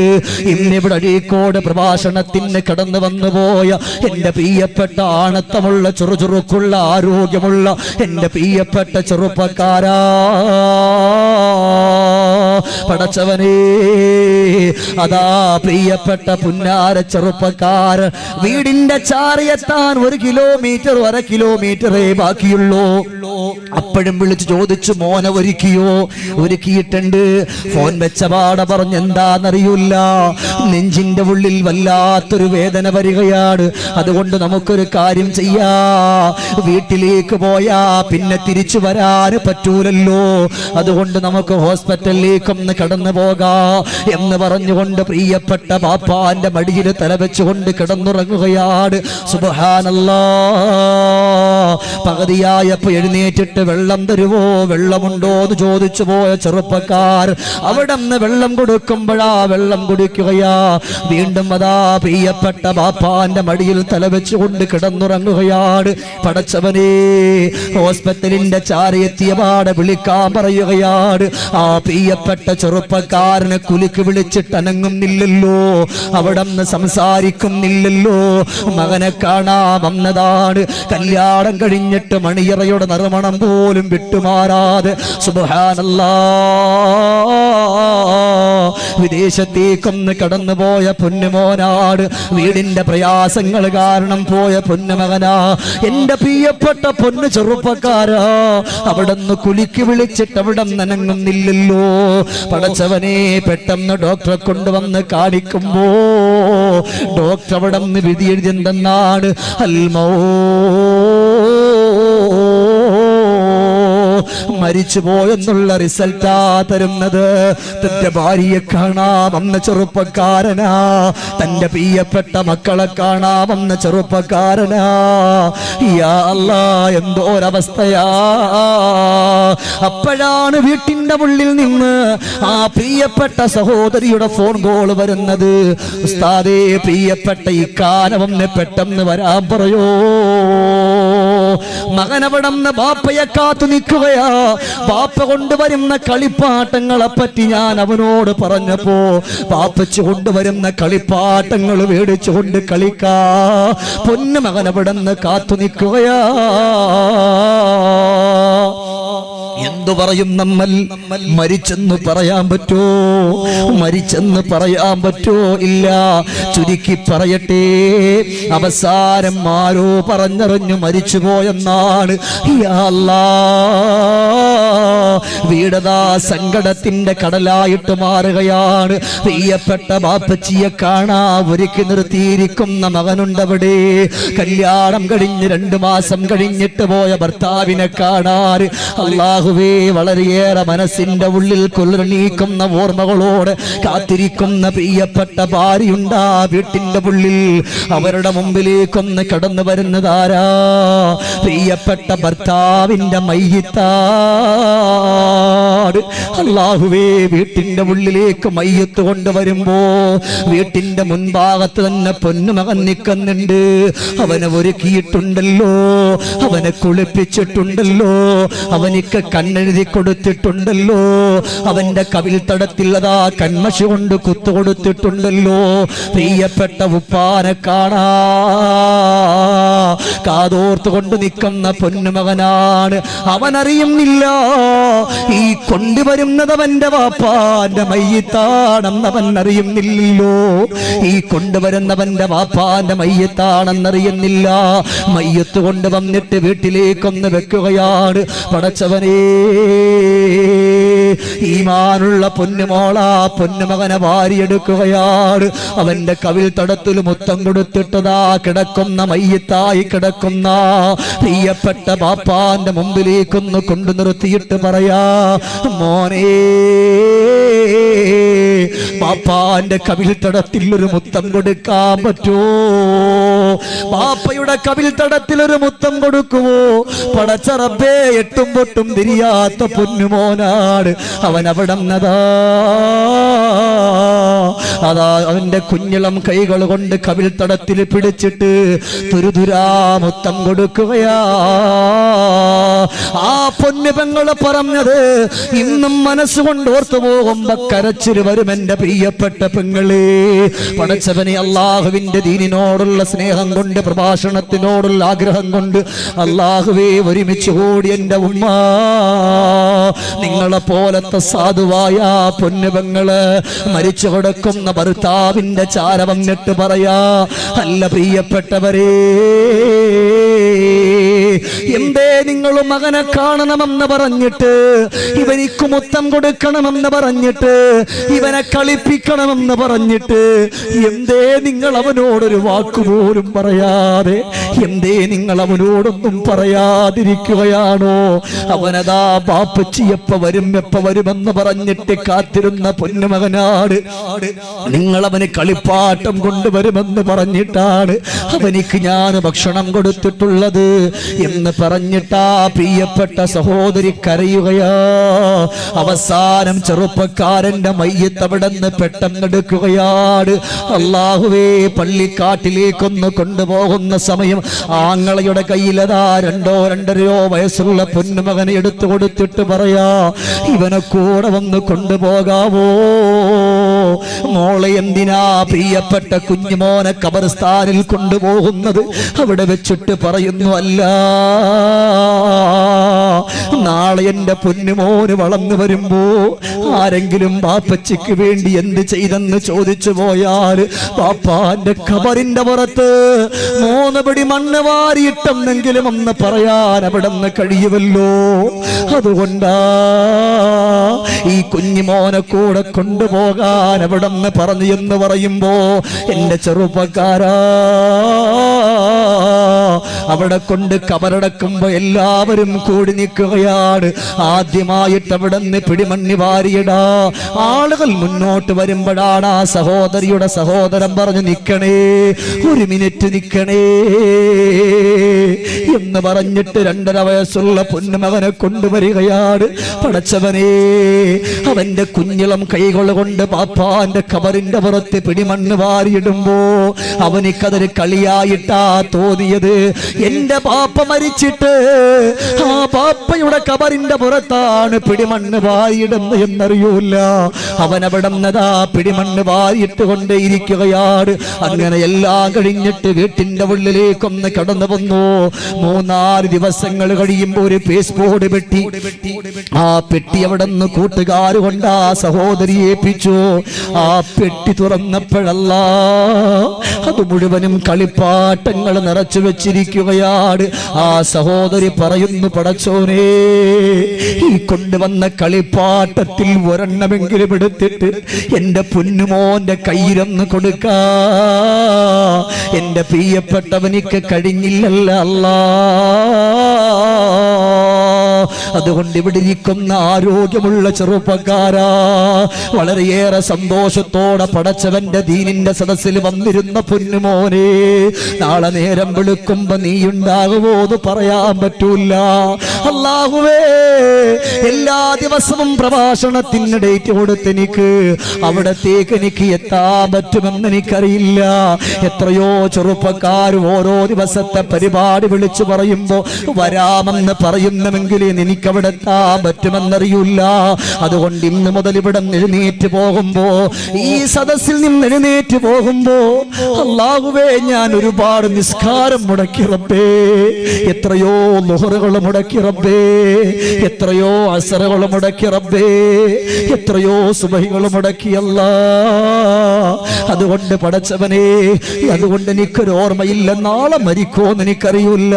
ഇന്നിവിടെ അഴീക്കോട് പ്രഭാഷണത്തിന് കടന്നു വന്നു പോയ എന്റെ പ്രിയപ്പെട്ട ആണത്തമുള്ള ചുറുചുറുക്കുള്ള ആരോഗ്യമുള്ള എന്റെ പ്രിയപ്പെട്ട ചെറുപ്പക്കാരാ, പടച്ചവനേ, അതാ പ്രിയപ്പെട്ട പുന്നാര ചെറുപ്പക്കാർ വീടിന്റെ ചാരയെത്താൻ 1 കിലോമീറ്റർ 1/2 കിലോമീറ്ററേ ബാക്കിയുള്ളൂ. അപ്പോഴും വിളിച്ചു ചോദിച്ചു, മോനെ ഒരുക്കിയോ? ഒരുക്കിയിട്ടുണ്ട്. ഫോൺ വെച്ച പാട പറഞ്ഞെന്താന്നറിയില്ല, നെഞ്ചിന്റെ ഉള്ളിൽ വല്ലാത്തൊരു വേദന വരികയാണ്. അതുകൊണ്ട് നമുക്കൊരു കാര്യം ചെയ്യാ, വീട്ടിലേക്ക് പോയാ പിന്നെ തിരിച്ചു വരാൻ പറ്റൂലല്ലോ, അതുകൊണ്ട് നമുക്ക് ഹോസ്പിറ്റലിലേക്കൊന്ന് കടന്നു പോകാ എന്ന് പറഞ്ഞുകൊണ്ട് പ്രിയപ്പെട്ട ബാപ്പാന്റെ മടിയിൽ തലവെച്ചുകൊണ്ട് കിടന്നുറങ്ങുകയാണ്. സുബ്ഹാനല്ലാഹ്. പകുതിയായപ്പോ എഴുന്നേറ്റിട്ട് വെള്ളം തരുവോ, വെള്ളമുണ്ടോ എന്ന് ചോദിച്ചു പോയ ചെറുപ്പക്കാർ അവിടെ നിന്ന് വെള്ളം കൊടുക്കുമ്പോഴാ വെള്ളം കുടിക്കുകയാ. വീണ്ടും അതാ പ്രിയപ്പെട്ട ബാപ്പാന്റെ മടിയിൽ തലവെച്ചുകൊണ്ട് കിടന്നുറങ്ങുകയാണ്. പടച്ചവനെ, ഹോസ്പിറ്റലിന്റെ ചാരയെത്തിയ പാടെ വിളിക്കാൻ പറയുകയാണ്. ആ പ്രിയപ്പെട്ട പ്രിയപ്പെട്ട ചെറുപ്പക്കാരനെ കുലുക്ക് വിളിച്ചിട്ട് അനങ്ങുന്നില്ലല്ലോ, അവിടന്ന് സംസാരിക്കുന്നില്ലല്ലോ. മകനെ കാണാൻ വന്നതാണ്, കല്യാണം കഴിഞ്ഞിട്ട് മണിയറയുടെ നറുമണം പോലും വിട്ടുമാറാതെ സുബ്ഹാനല്ലാഹ് വിദേശത്തേക്കൊന്ന് കടന്നുപോയ പൊന്നുമോനാട്, വീടിന്റെ പ്രയാസങ്ങൾ കാരണം പോയ പൊന്നുമകനാ, എന്റെ പ്രിയപ്പെട്ട പൊന്നു ചെറുപ്പക്കാരാ, അവിടുന്ന് കുലുക്കി വിളിച്ചിട്ട് അവിടെ നനങ്ങുന്നില്ലല്ലോ. പടച്ചവനെ, പെട്ടെന്ന് ഡോക്ടറെ കൊണ്ടുവന്ന് കാണിക്കുമ്പോ ഡോക്ടർ അവിടെ നിന്ന് വിധി എഴുതിയെന്തെന്നാണ്, മരിച്ചുപോയെന്നുള്ള റിസൾട്ടാ തരുന്നത്. തന്റെ ഭാര്യയെ കാണാമെന്ന ചെറുപ്പക്കാരനാ, തന്റെ പ്രിയപ്പെട്ട മക്കളെ കാണാമെന്ന ചെറുപ്പക്കാരനാ. യാ അല്ലാ, എന്തോരവസ്ഥയാ. അപ്പോഴാണ് വീട്ടിന്റെ ഉള്ളിൽ നിന്ന് ആ പ്രിയപ്പെട്ട സഹോദരിയുടെ ഫോൺ കോൾ വരുന്നത്. ഉസ്താദേ, പ്രിയപ്പെട്ട ഇക്കാനവന്ന് പെട്ടെന്ന് വരാൻ പറയോ. മകനവിടന്ന് ബാപ്പയെ കാത്തു നിൽക്കുകയാ. ബാപ്പ കൊണ്ടുവരുന്ന കളിപ്പാട്ടങ്ങളെ പറ്റി ഞാൻ അവനോട് പറഞ്ഞപ്പോ, ബാപ്പച്ച് കൊണ്ടുവരുന്ന കളിപ്പാട്ടങ്ങൾ മേടിച്ചുകൊണ്ട് കളിക്കാ പൊന്നു മകനവിടന്ന് കാത്തു നിൽക്കുകയാ. എന്തു പറയും നമ്മൾ? മരിച്ചെന്ന് പറയാൻ പറ്റോ? മരിച്ചെന്ന് പറയാൻ പറ്റോ? ഇല്ല. ചുരുക്കി പറയട്ടെ, അവസാനം ആരോ പറഞ്ഞറിഞ്ഞു മരിച്ചുപോയെന്നാണ്. യാ അല്ലാഹ്, വീടതാ സങ്കടത്തിന്റെ കടലായിട്ട് മാറുകയാണ്. പ്രിയപ്പെട്ട ബാപ്പച്ചിയെ കാണാ ഒരുക്കി നിർത്തിയിരിക്കുന്ന മകനുണ്ടവിടെ. കല്യാണം കഴിഞ്ഞ് 2 മാസം കഴിഞ്ഞിട്ട് പോയ ഭർത്താവിനെ കാണാൻ അല്ലാഹുവേ, വളരെയേറെ മനസ്സിന്റെ ഉള്ളിൽ കൊള്ളണീക്കുന്ന ഓർമ്മകളോടെ കാത്തിരിക്കുന്ന പ്രിയപ്പെട്ട ഭാര്യയുണ്ടാ വീട്ടിന്റെ ഉള്ളിൽ. അവരുടെ മുമ്പിലേക്കൊന്ന് കടന്നു വരുന്നതാരാ? പ്രിയപ്പെട്ട ഭർത്താവിന്റെ മയ്യിത്താണ്. അല്ലാഹുവേ, വീട്ടിന്റെ ഉള്ളിലേക്ക് മയ്യത്ത് കൊണ്ടുവരുമ്പോ വീട്ടിന്റെ മുൻഭാഗത്ത് തന്നെ പൊന്നുമകൻ നിൽക്കുന്നുണ്ട്. അവനെ ഒരുക്കിയിട്ടുണ്ടല്ലോ, അവനെ കുളിപ്പിച്ചിട്ടുണ്ടല്ലോ, അവനിക്ക് കണ്ണെഴുതി കൊടുത്തിട്ടുണ്ടല്ലോ, അവന്റെ കവിൽ തടത്തിൽ അതാ കൺമഷി കൊണ്ട് കുത്തുകൊടുത്തിട്ടുണ്ടല്ലോ. പ്രിയപ്പെട്ട ഉപ്പാനെ കാണാ കാതോർത്ത് കൊണ്ട് നിൽക്കുന്ന പൊന്നുമകനാണ്. അവനറിയുന്നില്ല ഈ കൊണ്ടുവരുന്നത് അവന്റെ വാപ്പാന്റെ മയ്യിത്താണെന്നവൻ അറിയുന്നില്ലല്ലോ. ഈ കൊണ്ടുവരുന്നവന്റെ വാപ്പാന്റെ മയ്യിത്താണെന്നറിയുന്നില്ല. മയ്യത്ത് കൊണ്ടുവന്നിട്ട് വീട്ടിലേക്കൊന്ന് വെക്കുകയാണ്. പടച്ചവനേ, ഈമാനുള്ള പൊന്നുമോളാ പൊന്നുമകനെ വാരിയെടുക്കുകയാണ്. അവന്റെ കവിൽ തടത്തിൽ മുത്തം കൊടുത്തിട്ടതാ കിടക്കുന്ന മയ്യത്തായി കിടക്കുന്ന പ്രിയപ്പെട്ട ബാപ്പാന്റെ മുമ്പിലേക്കൊന്ന് കൊണ്ടു നിർത്തിയിട്ട് പറയാ, മോനേ, ബാപ്പാന്റെ കവിൽ തടത്തിൽ ഒരു മുത്തം കൊടുക്കാൻ പറ്റുമോ? ബാപ്പയുടെ കവിൽ തടത്തിൽ ഒരു മുത്തം കൊടുക്കുമോ? പടച്ച റബ്ബേ, എട്ടും പൊട്ടും തിരിയാത്ത പൊന്നുമോനാണ് അവൻ. അവിടെ അതാ അവന്റെ കുഞ്ഞിളം കൈകൾ കൊണ്ട് കവിൽ തടത്തിൽ പിടിച്ചിട്ട് തുരുതുരാ മുത്തം കൊടുക്കുകയാ. ആ പൊന്നു പെങ്ങള് പറഞ്ഞത് ഇന്നും മനസ്സുകൊണ്ട് ഓർത്തു പോകുമ്പോ കരച്ചിൽ വരും. എന്റെ പ്രിയപ്പെട്ട പെങ്ങളെ, പടച്ചവനെ, അള്ളാഹുവിന്റെ ദീനിനോടുള്ള സ്നേഹം കൊണ്ട്, പ്രഭാഷണത്തിനോടുള്ള ആഗ്രഹം കൊണ്ട് അള്ളാഹുവേ ഒരുമിച്ച് കൂടി എന്റെ ഉമ്മ, നിങ്ങളെ പോലത്തെ സാധുവായ പൊന്നുപെങ്ങള് മരിച്ചു കൊടുക്കുന്ന ഭർത്താവിന്റെ ചാര വന്നിട്ട് പറയാ, അല്ല പ്രിയപ്പെട്ടവരെ, എന്തേ നിങ്ങൾ മകനെ കാണണമെന്ന് പറഞ്ഞിട്ട്, ഇവനിക്ക് മുത്തം കൊടുക്കണമെന്ന് പറഞ്ഞിട്ട്, ഇവനെ കളിപ്പിക്കണമെന്ന് പറഞ്ഞിട്ട്, എന്തേ നിങ്ങൾ അവനോടൊരു വാക്കുപോലും പറയാതെ, എന്തേ നിങ്ങൾ അവനോടൊന്നും പറയാതിരിക്കുകയാണോ? അവനതാ ബാപ്പച്ചി എപ്പ വരുമെന്ന് പറഞ്ഞിട്ട് കാത്തിരുന്ന പൊന്നുമകനാണ്. നിങ്ങൾ അവന് കളിപ്പാട്ടം കൊണ്ടുവരുമെന്ന് പറഞ്ഞിട്ടാണ് അവനിക്ക് ഞാൻ ഭക്ഷണം കൊടുത്തിട്ടുള്ളത്. എന്ന് പറഞ്ഞിട്ടാ പ്രിയപ്പെട്ട സഹോദരി കരയുകയാ. അവസാനം ചെറുപ്പക്കാരന്റെ മയ്യത്ത് അവിടെ നിന്ന് പെട്ടെന്നെടുക്കുകയാണ്. അല്ലാഹുവേ, പള്ളിക്കാട്ടിലേക്കൊന്ന് കൊണ്ടുപോകുന്ന സമയം ആങ്ങളയുടെ കയ്യിലതാ 2-2.5 വയസ്സുള്ള പൊന്നുമകനെ എടുത്തു കൊടുത്തിട്ട് പറയാ, ഇവനെ കൂടെ വന്ന് കൊണ്ടുപോകാവോ? മോളെ എന്തിനാ പ്രിയപ്പെട്ട കുഞ്ഞുമോനെ ഖബർസ്ഥാനിൽ കൊണ്ടുപോകുന്നത്? അവിടെ വെച്ചിട്ട് പറയുന്നു, അല്ല, നാളെ എന്റെ പൊന്നുമോന് വളർന്നു വരുമ്പോ ആരെങ്കിലും ബാപ്പച്ചിക്ക് വേണ്ടി എന്ത് ചെയ്തെന്ന് ചോദിച്ചു പോയാൽ ബാപ്പാന്റെ ഖബറിന്റെ പുറത്ത് 3 പിടി മണ്ണ് വാരിയിട്ടെന്നെങ്കിലും ഒന്ന് പറയാൻ അവിടെ നിന്ന് കഴിയുമല്ലോ. അതുകൊണ്ടാ ഈ കുഞ്ഞുമോനെ കൂടെ കൊണ്ടുപോകാൻ അവിടെ നിന്ന് പറഞ്ഞു എന്ന് പറയുമ്പോ, എന്റെ ചെറുപ്പക്കാരാ, അവിടെ കൊണ്ട് കബറടക്കുമ്പോ എല്ലാവരും കൂടി നിൽക്കുകയാണ്. ആദ്യമായിട്ട് അവിടെ നിന്ന് പിടിമണ്ണി വാരിയിടാ ആളുകൾ മുന്നോട്ട് വരുമ്പോഴാണ് ആ സഹോദരിയുടെ സഹോദരൻ പറഞ്ഞു, നിക്കണേ, 1 മിനിറ്റ് നിക്കണേ എന്ന് പറഞ്ഞിട്ട് 2.5 വയസ്സുള്ള പൊന്നുമകനെ കൊണ്ടുവരികയാണ്. പടച്ചവനെ, അവന്റെ കുഞ്ഞിളം കൈകൾ കൊണ്ട് പാപ്പാന്റെ ഖബറിന്റെ പുറത്ത് പിടിമണ്ണ് വാരിയിടുമ്പോ അവനിക്കതൊരു കളിയായിട്ടാ തോന്നിയത്. എന്റെ പാപ്പ മരിച്ചിട്ട് ആ പാപ്പയുടെ ഖബറിന്റെ പുറത്താണ് പിടിമണ്ണ് വാരിയിടുന്നത് എന്നറിയൂല. അവനവിടെ നിന്നതാ പിടിമണ്ണ് വാരിയിട്ട് കൊണ്ടേയിരിക്കുകയാണ്. അങ്ങനെ എല്ലാം കഴിഞ്ഞിട്ട് വീട്ടിന്റെ ഉള്ളിലേക്കൊന്ന് കടന്നു വന്നു. 3-4 ദിവസങ്ങൾ കഴിയുമ്പോ ഒരു പേസ്പോർട്ട് പെട്ടി, ആ പെട്ടി അവിടെ നിന്ന് കൂട്ടുകാർ കൊണ്ട് ആ സഹോദരി ഏൽപ്പിച്ചു. ആ പെട്ടി തുറന്നപ്പോഴല്ല, അത് മുഴുവനും കളിപ്പാട്ടങ്ങൾ നിറച്ചു വെച്ചിരിക്കുകയാണ്. ആ സഹോദരി പറയുന്നു, പടച്ചോനെ, ഈ കൊണ്ടുവന്ന കളിപ്പാട്ടത്തിൽ ഒരെണ്ണമെങ്കിലും എടുത്തിട്ട് എന്റെ പൊന്നുമോന്റെ കയ്യിലൊന്ന് കൊടുക്കാ. എന്റെ പ്രിയപ്പെട്ടവനിക്ക് കഴിഞ്ഞില്ലല്ല അല്ലാ. അതുകൊണ്ട് ഇവിടെ ഇരിക്കുന്ന ആരോഗ്യമുള്ള ചെറുപ്പക്കാരാ, വളരെയേറെ സന്തോഷത്തോടെ പടച്ചവന്റെ ദീനിന്റെ സദസ്സിൽ വന്നിരുന്ന പൊന്നുമോനെ, നാളെ നേരം വെളുക്കുമ്പോ നീ ഉണ്ടാകുമോ എന്ന് പറയാൻ പറ്റൂല. അല്ലാഹുവേ, എല്ലാ ദിവസവും പ്രഭാഷണത്തിന് ഡേറ്റ് കൊടുത്ത് എനിക്ക് അവിടത്തേക്ക് എനിക്ക് എത്താൻ പറ്റുമെന്ന് എനിക്കറിയില്ല. എത്രയോ ചെറുപ്പക്കാർ ഓരോ ദിവസത്തെ പരിപാടി വിളിച്ചു പറയുമ്പോ വരാമെന്ന് പറയുന്നുവെങ്കിൽ എനിക്കവിടെ എത്താൻ പറ്റുമെന്നറിയില്ല. അതുകൊണ്ട് ഇന്ന് മുതൽ ഇവിടെ എഴുന്നേറ്റ് പോകുമ്പോ, ഈ സദസ്സിൽ നിന്ന് എഴുന്നേറ്റ് പോകുമ്പോ, അല്ലാഹുവേ, ഞാൻ ഒരുപാട് നിസ്കാരം മുടക്കി റബ്ബേ, എത്രയോ ളുഹറുകൾ മുടക്കി റബ്ബേ, എത്രയോ അസറുകൾ മുടക്കി റബ്ബേ, എത്രയോ സുബഹികൾ മുടക്കി അല്ലാ. അതുകൊണ്ട് പടച്ചവനെ, അതുകൊണ്ട് എനിക്കൊരു ഓർമ്മയില്ല നാളെ മരിക്കുമെന്ന് എനിക്കറിയില്ല.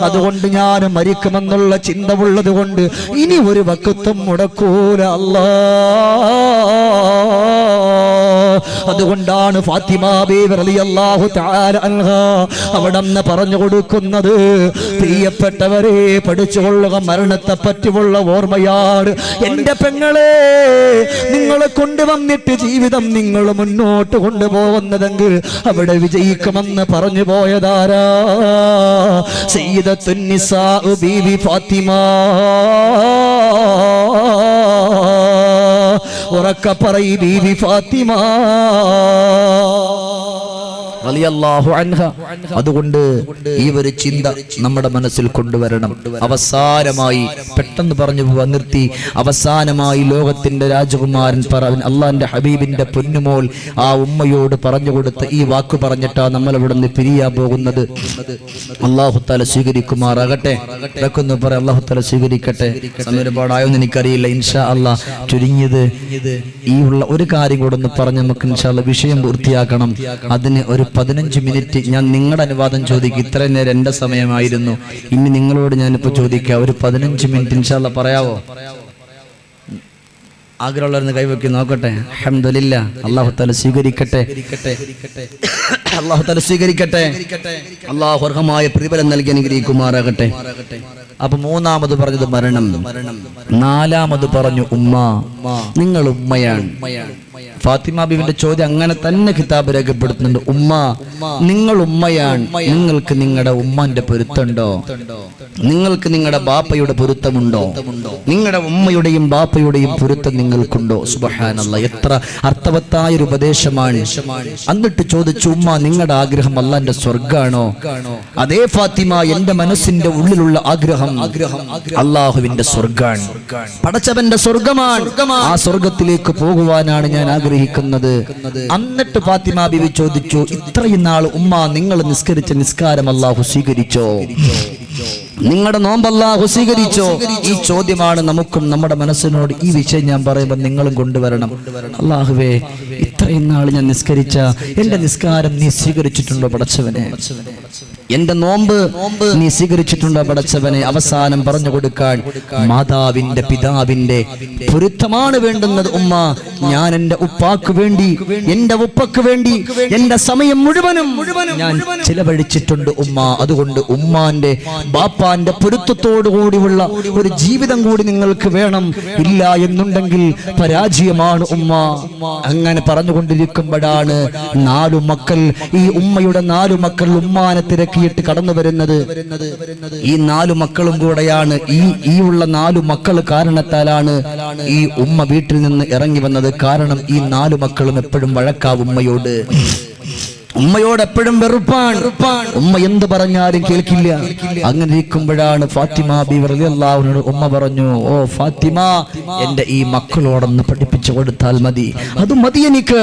അതുകൊണ്ട് ഞാൻ മരിക്കുമെന്നുള്ള ചിന്ത ഉള്ളത് കൊണ്ട് ഇനി ഒരു വക്കത്തും മുടക്കൂല അല്ലാ. അതുകൊണ്ടാണ് ഫാത്തിമ ബീവി റളിയല്ലാഹു തആല അൻഹാ അവിടെന്ന് പറഞ്ഞു കൊടുക്കുന്നത്, പ്രിയപ്പെട്ടവരെ, പഠിച്ചുകൊള്ളുക, മരണത്തെ പറ്റിയുള്ള ഓർമ്മയാണ്. എന്റെ പെങ്ങളെ, നിങ്ങളെ കൊണ്ടുവന്നിട്ട് ജീവിതം നിങ്ങൾ മുന്നോട്ട് കൊണ്ടുപോകുന്നതെങ്കിൽ അവിടെ വിജയിക്കുമെന്ന് പറഞ്ഞു പോയതാരാ? സയ്യിദത്തുൻ നിസാ ബീവി ഫാത്തിമ. ഉറക്കെ പറയ്, ബീവി ഫാത്തിമ റളിയല്ലാഹു അൻഹ. അതുകൊണ്ട് ഈ ഒരു ചിന്ത നമ്മുടെ മനസ്സിൽ കൊണ്ടുവരണം. അവസാനമായി പെട്ടെന്ന് പറഞ്ഞു പോവാൻ നിർത്തി. അവസാനമായി ലോകത്തിന്റെ രാജകുമാരൻ അള്ളാന്റെ ഹബീബിന്റെ പൊന്നുമോൾ ആ ഉമ്മയോട് പറഞ്ഞു കൊടുത്ത ഈ വാക്ക് പറഞ്ഞിട്ടാ നമ്മൾ ഇവിടെ നിന്ന് പിരിയാൻ പോകുന്നത്. അല്ലാഹു തആല സ്വീകരിക്കുമാറാകട്ടെ. ഇതൊക്കെ പറ, അല്ലാഹു തആല സ്വീകരിക്കട്ടെ. സമയം ഒരുപാടായൊന്നും എനിക്കറിയില്ല. ഇൻഷാ അല്ലാഹ് ചുരുങ്ങിയത് ഈ ഉള്ള ഒരു കാര്യം കൂടെ ഒന്ന് പറഞ്ഞ് നമുക്ക് ഇൻഷാ അല്ലാഹ് വിഷയം പൂർത്തിയാക്കണം. അതിന് ഒരു 15 മിനിറ്റ് ഞാൻ നിങ്ങളുടെ അനുവാദം ചോദിക്കും. ഇത്രയും നേരം എന്റെ സമയമായിരുന്നു. ഇനി നിങ്ങളോട് ഞാനിപ്പോ ചോദിക്കാം, ഒരു 15 മിനിറ്റ് ഇൻഷാ അല്ലാഹ് പറയാവോ? ആഗ്രഹമുള്ളവരെന്ന് കൈവെക്കി നോക്കട്ടെ. അൽഹംദുലില്ലാഹ്. അല്ലാഹു തആല സ്വീകരിക്കട്ടെ. അല്ലാഹു തആല സ്വീകരിക്കട്ടെ. അല്ലാഹു അർഹമായ പ്രതിഫലം നൽകി അനുഗ്രഹിക്കുമാറാകട്ടെ. അപ്പൊ 3-മത് പറഞ്ഞത് മരണം, 4-മത് പറഞ്ഞു ഉമ്മ. നിങ്ങൾ ഉമ്മയാണ്. ഫാത്തിമ ബീവിന്റെ ചോദ്യം അങ്ങനെ തന്നെ കിതാബ് രേഖപ്പെടുത്തുന്നുണ്ട്. ഉമ്മ, നിങ്ങൾ ഉമ്മയാണ്, നിങ്ങൾക്ക് നിങ്ങളുടെ ഉമ്മാന്റെ പൊരുത്തമുണ്ടോ? നിങ്ങൾക്ക് നിങ്ങളുടെ ബാപ്പയുടെ പൊരുത്തമുണ്ടോ? നിങ്ങളുടെ ഉമ്മയുടെയും ബാപ്പയുടെയും പൊരുത്തം നിങ്ങൾക്കുണ്ടോ? സുബ്ഹാനല്ലാഹ്, എത്ര അർത്ഥവത്തായ ഒരു ഉപദേശമാണ്. എന്നിട്ട് ചോദിച്ചു, ഉമ്മ, നിങ്ങളുടെ ആഗ്രഹം അല്ലാഹുവിന്റെ സ്വർഗ്ഗാണോ? അതേ ഫാത്തിമ, എന്റെ മനസ്സിന്റെ ഉള്ളിലുള്ള ആഗ്രഹം അല്ലാഹുവിന്റെ സ്വർഗ്ഗാണ്, പടച്ചവന്റെ സ്വർഗ്ഗമാണ്. ആ സ്വർഗ്ഗത്തിലേക്ക് പോകുവാനാണ് ഞാൻ ആഗ്രഹിക്കുന്നത്. എന്നിട്ട് ഫാത്തിമ ബീവി ചോദിച്ചു, ഇത്രയും നാൾ ഉമ്മ നിങ്ങൾ നിസ്കരിച്ച നിസ്കാരം അല്ലാഹു സ്വീകരിച്ചോ? നിങ്ങളുടെ നോമ്പ് അല്ലാഹു സ്വീകരിച്ചോ? ഈ ചോദ്യമാണ് നമുക്കും നമ്മുടെ മനസ്സിനോട്. ഈ വിഷയം ഞാൻ പറയുമ്പോൾ നിങ്ങളും കൊണ്ടുവരണം. അല്ലാഹുവേ, ഇത്രയും നാൾ ഞാൻ നിസ്കരിച്ച എന്റെ നിസ്കാരം നീ സ്വീകരിച്ചിട്ടുണ്ടോ പടച്ചവനെ? എന്റെ നോമ്പ് നീ സ്വീകരിച്ചിട്ടുണ്ടോ പടച്ചവനെ? അവസാനം പറഞ്ഞു കൊടുക്കാൻ മാതാവിന്റെ പിതാവിന്റെ പൊരുത്തമാണ് വേണ്ടുന്നത്. ഉമ്മ, ഞാൻ എന്റെ ഉപ്പാക്ക് വേണ്ടി, എന്റെ ഉപ്പക്ക് വേണ്ടി എന്റെ സമയം മുഴുവനും ഞാൻ ചിലവഴിച്ചിട്ടുണ്ട് ഉമ്മ. അതുകൊണ്ട് ഉമ്മാന്റെ ബാപ്പാന്റെ പൊരുത്തത്തോടു കൂടിയുള്ള ഒരു ജീവിതം കൂടി നിങ്ങൾക്ക് വേണം. ഇല്ല എന്നുണ്ടെങ്കിൽ പരാജയമാണ് ഉമ്മ. അങ്ങനെ പറഞ്ഞുകൊണ്ടിരിക്കുമ്പോഴാണ് 4 മക്കൾ, ഈ ഉമ്മയുടെ 4 മക്കൾ ഉമ്മാനെ തിരക്കിയിട്ട് കടന്നു വരുന്നത്. ഈ 4 മക്കളും കൂടെയാണ്, ഈ ഉള്ള 4 മക്കൾ കാരണത്താലാണ് ഈ ഉമ്മ വീട്ടിൽ നിന്ന് ഇറങ്ങി വന്നത്. കാരണം ഈ 4 മക്കളും എപ്പോഴും വഴക്കാവും ഉമ്മയോട്. ഉമ്മയോട് എപ്പോഴും വെറുപ്പാണ്. ഉമ്മ എന്ത് പറഞ്ഞാലും കേൾക്കില്ല. അങ്ങനെ ഇരിക്കുമ്പോഴാണ് ഫാത്തിമ ബീവി റളിയല്ലാഹു അൻഹ ഉമ്മ പറഞ്ഞു, ഓ ഫാത്തിമ, എന്റെ ഈ മക്കളോടൊന്ന് പഠിപ്പിച്ചു കൊടുത്താൽ മതി, അത് മതി എനിക്ക്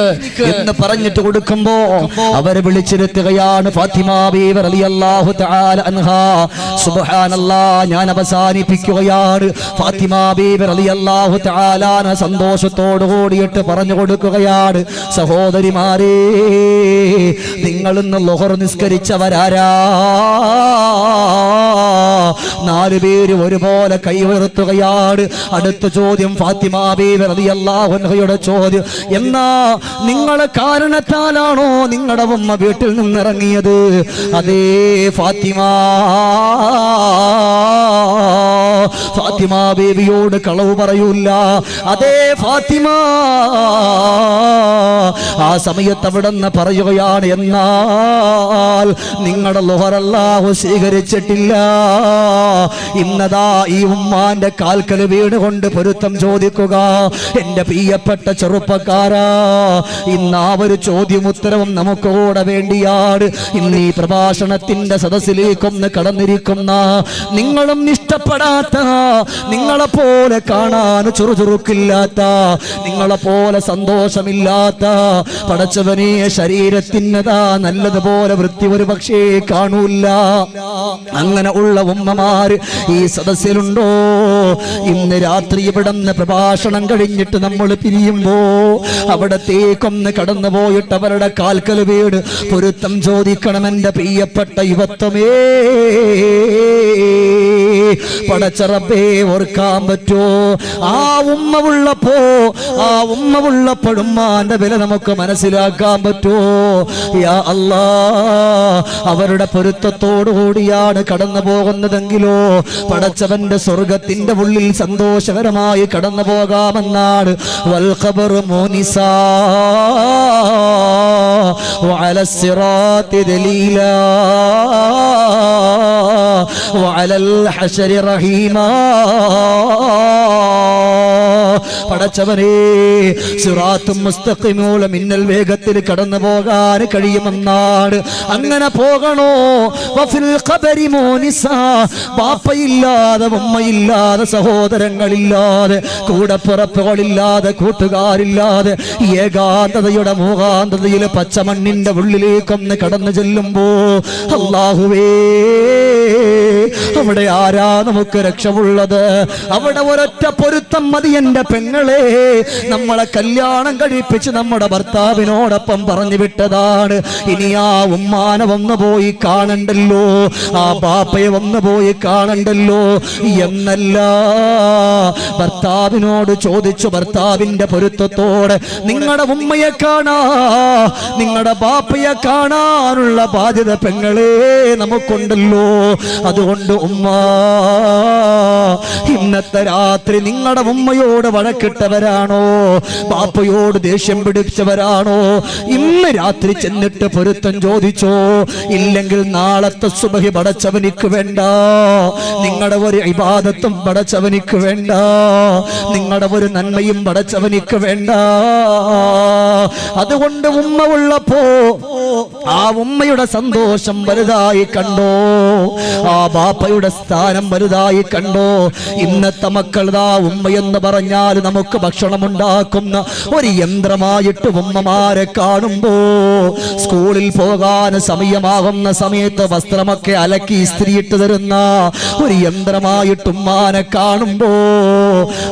എന്ന് പറഞ്ഞിട്ട് കൊടുക്കുമ്പോ അവരെ വിളിച്ചിരുത്തുകയാണ് ഫാത്തിമ ബീവി റളിയല്ലാഹു തആല അൻഹാ. സുബ്ഹാനല്ലാഹ്, ഞാൻ അവസാനിപ്പിക്കുകയാണ്. ഫാത്തിമ ബീവി റളിയല്ലാഹു തആല സന്തോഷത്തോടു കൂടിയിട്ട് പറഞ്ഞു കൊടുക്കുകയാണ്, സഹോദരിമാരേ, നിങ്ങൾ ഇന്ന് ളുഹർ നിസ്കരിച്ചവരാരാ? 4 പേര് ഒരുപോലെ കൈ ഉയർത്തുകയാണ്. അടുത്ത ചോദ്യം ഫാത്തിമ ബീവി റളിയല്ലാഹു അൻഹയുടെ ചോദ്യം, എന്നാ നിങ്ങളെ കാരണത്താലാണോ നിങ്ങളുടെ ഉമ്മ വീട്ടിൽ നിന്നിറങ്ങിയത്? അതേ ഫാത്തിമ ബീവിയോട് കളവ് പറയൂല. അതേ ഫാത്തിമ ആ സമയത്ത് അവിടെ നിന്ന് പറയുകയാണ്, എന്നാൽ നിങ്ങളുടെ ളുഹർ അല്ലാഹു സ്വീകരിച്ചിട്ടില്ല. ഇന്നതാ ഈ ഉമ്മാന്റെ കാൽക്കൽ വീണുകൊണ്ട് പൊരുത്തം ചോദിക്കുക. എന്റെ പ്രിയപ്പെട്ട ചെറുപ്പക്കാരാ, ഇന്ന് ആ ഒരു ചോദ്യം ഉത്തരവും നമുക്ക് കൂടെ വേണ്ടിയാണ് ഇന്ന് ഈ പ്രഭാഷണത്തിന്റെ സദസ്സിലേക്കൊന്ന് കടന്നിരിക്കുന്ന നിങ്ങളും ഇഷ്ടപ്പെടാത്ത, നിങ്ങളെപ്പോലെ കാണാൻ ചുറുചുറുക്കില്ലാത്ത, നിങ്ങളെപ്പോലെ സന്തോഷമില്ലാത്ത, പടച്ചവനെ ശരീരത്തിനതാ നല്ലതുപോലെ വൃത്തി ഒരു പക്ഷേ കാണൂല്ല, അങ്ങനെ ഉള്ള ഉമ്മമാര് ഈ സദസ്സിലുണ്ടോ? ഇന്ന് രാത്രി ഇവിടെ നിന്ന് പ്രഭാഷണം കഴിഞ്ഞിട്ട് നമ്മൾ പിരിയുമ്പോ അവിടത്തേക്കൊന്ന് കടന്നു പോയിട്ട് അവരുടെ കാൽക്കൽ വീട് പൊരുത്തം ചോദിക്കണം. എന്റെ പ്രിയപ്പെട്ട യുവത്വമേ, പടച്ചറബേ, ഓർക്കാൻ പറ്റോ? ആ ഉമ്മ ഉള്ളപ്പോഴും ഉമ്മാന്റെ വില നമുക്ക് മനസ്സിലാക്കാൻ പറ്റോ? യാ അല്ലാ, അവരുടെ പൊരുത്തത്തോടു കൂടിയാണ് കടന്നു പോകുന്നതെങ്കിലോ പടച്ചവന്റെ സ്വർഗത്തിന്റെ ഉള്ളിൽ സന്തോഷകരമായി കടന്നു പോകാമെന്നാണ്. വൽ ഖബറു മുനിസാ വഅല സിറാത്തി ദലീലാ വഅലൽ ഹശരി റഹീമാ. പടച്ചവനെ, സിറാത്തും മുസ്തഖീമുൽ മിന്നൽ വേഗത്തിൽ കടന്നു പോകാൻ കഴിയുമെന്നാണ്. അങ്ങനെ പോകണോ? വഫിൽ ഖബരി മുനിസാ, ബാപ്പയില്ലാതെ ഉമ്മയില്ലാതെ സഹോദരങ്ങളില്ലാതെ കൂടപ്പിറപ്പുകളില്ലാതെ കൂട്ടുകാരില്ലാതെ ഏകാന്തതയുടെ മൂകാന്തതയിൽ പച്ചമണ്ണിന്റെ ഉള്ളിലേക്കൊന്ന് കടന്നു ചെല്ലുമ്പോ അല്ലാഹുവേ, അവിടെ ആരാ നമുക്ക് രക്ഷമുള്ളത്? അവിടെ ഒരൊറ്റ പൊരുത്തം മതി എന്റെ പെങ്ങളെ. നമ്മളെ കല്യാണം കഴിപ്പിച്ച് നമ്മുടെ ഭർത്താവിനോടൊപ്പം പറഞ്ഞു വിട്ടതാണ്. ഇനി ആ ഉമ്മാനെ വന്നു പോയി കാണണ്ടല്ലോ, ആ ബാപ്പയെ വന്നു പോയി കാണണ്ടല്ലോ എന്നല്ല, ഭർത്താവിനോട് ചോദിച്ചു ഭർത്താവിന്റെ പൊരുത്തത്തോടെ നിങ്ങളുടെ ഉമ്മയെ കാണാ, നിങ്ങളുടെ ബാപ്പയെ കാണാനുള്ള ബാധ്യത പെങ്ങളെ നമുക്കുണ്ടല്ലോ. അതുകൊണ്ട് ഉമ്മ, ഇന്നത്തെ രാത്രി നിങ്ങളുടെ ഉമ്മയോട് വഴക്കിട്ടവരാണോ, ബാപ്പയോട് ദേഷ്യം പിടിച്ചവരാണോ, ഇന്ന് രാത്രി ചെന്നിട്ട് പൊരുത്തം ചോദിച്ചോ. ഇല്ലെങ്കിൽ നാളത്തെ സുബഹി പടച്ചവനിക്ക് വേണ്ട, നിങ്ങളുടെ ഒരു ഇബാദത്തും പടച്ചവനിക്ക് വേണ്ട, നിങ്ങളുടെ ഒരു നന്മയും പടച്ചവനിക്ക് വേണ്ട. അതുകൊണ്ട് ഉമ്മ ഉള്ളപ്പോ ആ ഉമ്മയുടെ സന്തോഷം വലുതായി കണ്ടോ, ആ ബാപ്പയുടെ സ്ഥാനം വലുതായി കണ്ടോ. ഇന്നത്തെ മക്കളതാ ഉമ്മയെന്ന് പറഞ്ഞാൽ നമുക്ക് ഭക്ഷണം ഉണ്ടാക്കുന്ന ഒരു യന്ത്രമായിട്ട് ഉമ്മമാരെ കാണുമ്പോ, സ്കൂളിൽ പോകാൻ സമയമാകുന്ന സമയത്ത് വസ്ത്രമൊക്കെ അലക്കി ഇസ്ത്രിയിട്ട് തരുന്ന ഒരു യന്ത്രമായിട്ട് ഉമ്മാനെ കാണുമ്പോ,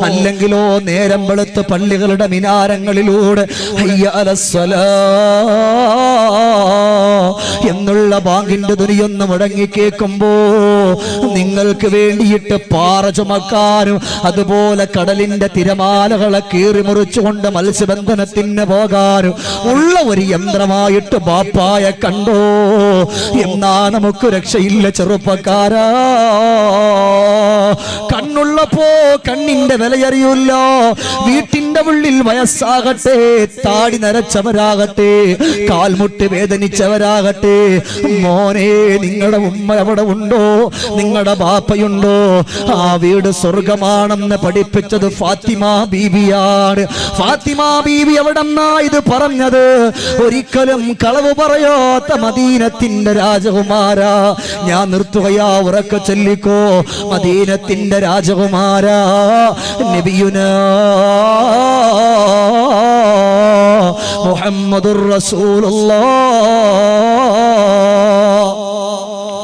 അല്ലെങ്കിലോ നേരം വെളുത്ത് പള്ളികളുടെ മിനാരങ്ങളിലൂടെ ഹയ്യ അലസ്സലാ എന്നുള്ള ബാങ്കിന്റെ ധ്വനിയൊന്ന് മുടങ്ങി കേൾക്കുമ്പോ നിങ്ങൾക്ക് വേണ്ടിയിട്ട് പാറ ചുമക്കാനും അതുപോലെ കടലിന്റെ തിരമാലകളെ കീറി മുറിച്ചുകൊണ്ട് മത്സ്യബന്ധനത്തിന് പോകാനും ഉള്ള ഒരു യന്ത്രമായിട്ട് ബാപ്പായെ കണ്ടോ. എന്നാ നമുക്ക് രക്ഷയില്ല ചെറുപ്പക്കാരാ. കണ്ണുള്ളപ്പോ കണ്ണിന്റെ വിലയറിയില്ല. വീട്ടിന്റെ ഉള്ളിൽ വയസ്സാകട്ടെ, താടി നരച്ചവരാകട്ടെ, കാൽമുട്ട് വേദനിച്ചവരാകട്ടെ, മോനെ നിങ്ങളുടെ ഉമ്മ അവിടെ ഉണ്ടോ, നിങ്ങളുടെ ബാപ്പയുണ്ടോ? ആ വീട് സ്വർഗമാണെന്ന് പഠിപ്പിച്ചത് ഫാത്തിമ ബീവിയാണ്. ഫാത്തിമ ബീവി എവിടെന്നാ ഇത് പറഞ്ഞത്? ഒരിക്കലും കളവ് പറയാത്ത മദീനത്തിന്റെ രാജകുമാരാ. ഞാൻ നിർത്തുകയാ, ഉറക്കെ ചൊല്ലിക്കോ. മദീനത്തിന്റെ രാജകുമാരാ നബിയുനാ മുഹമ്മദുർ റസൂലുള്ളാഹ്.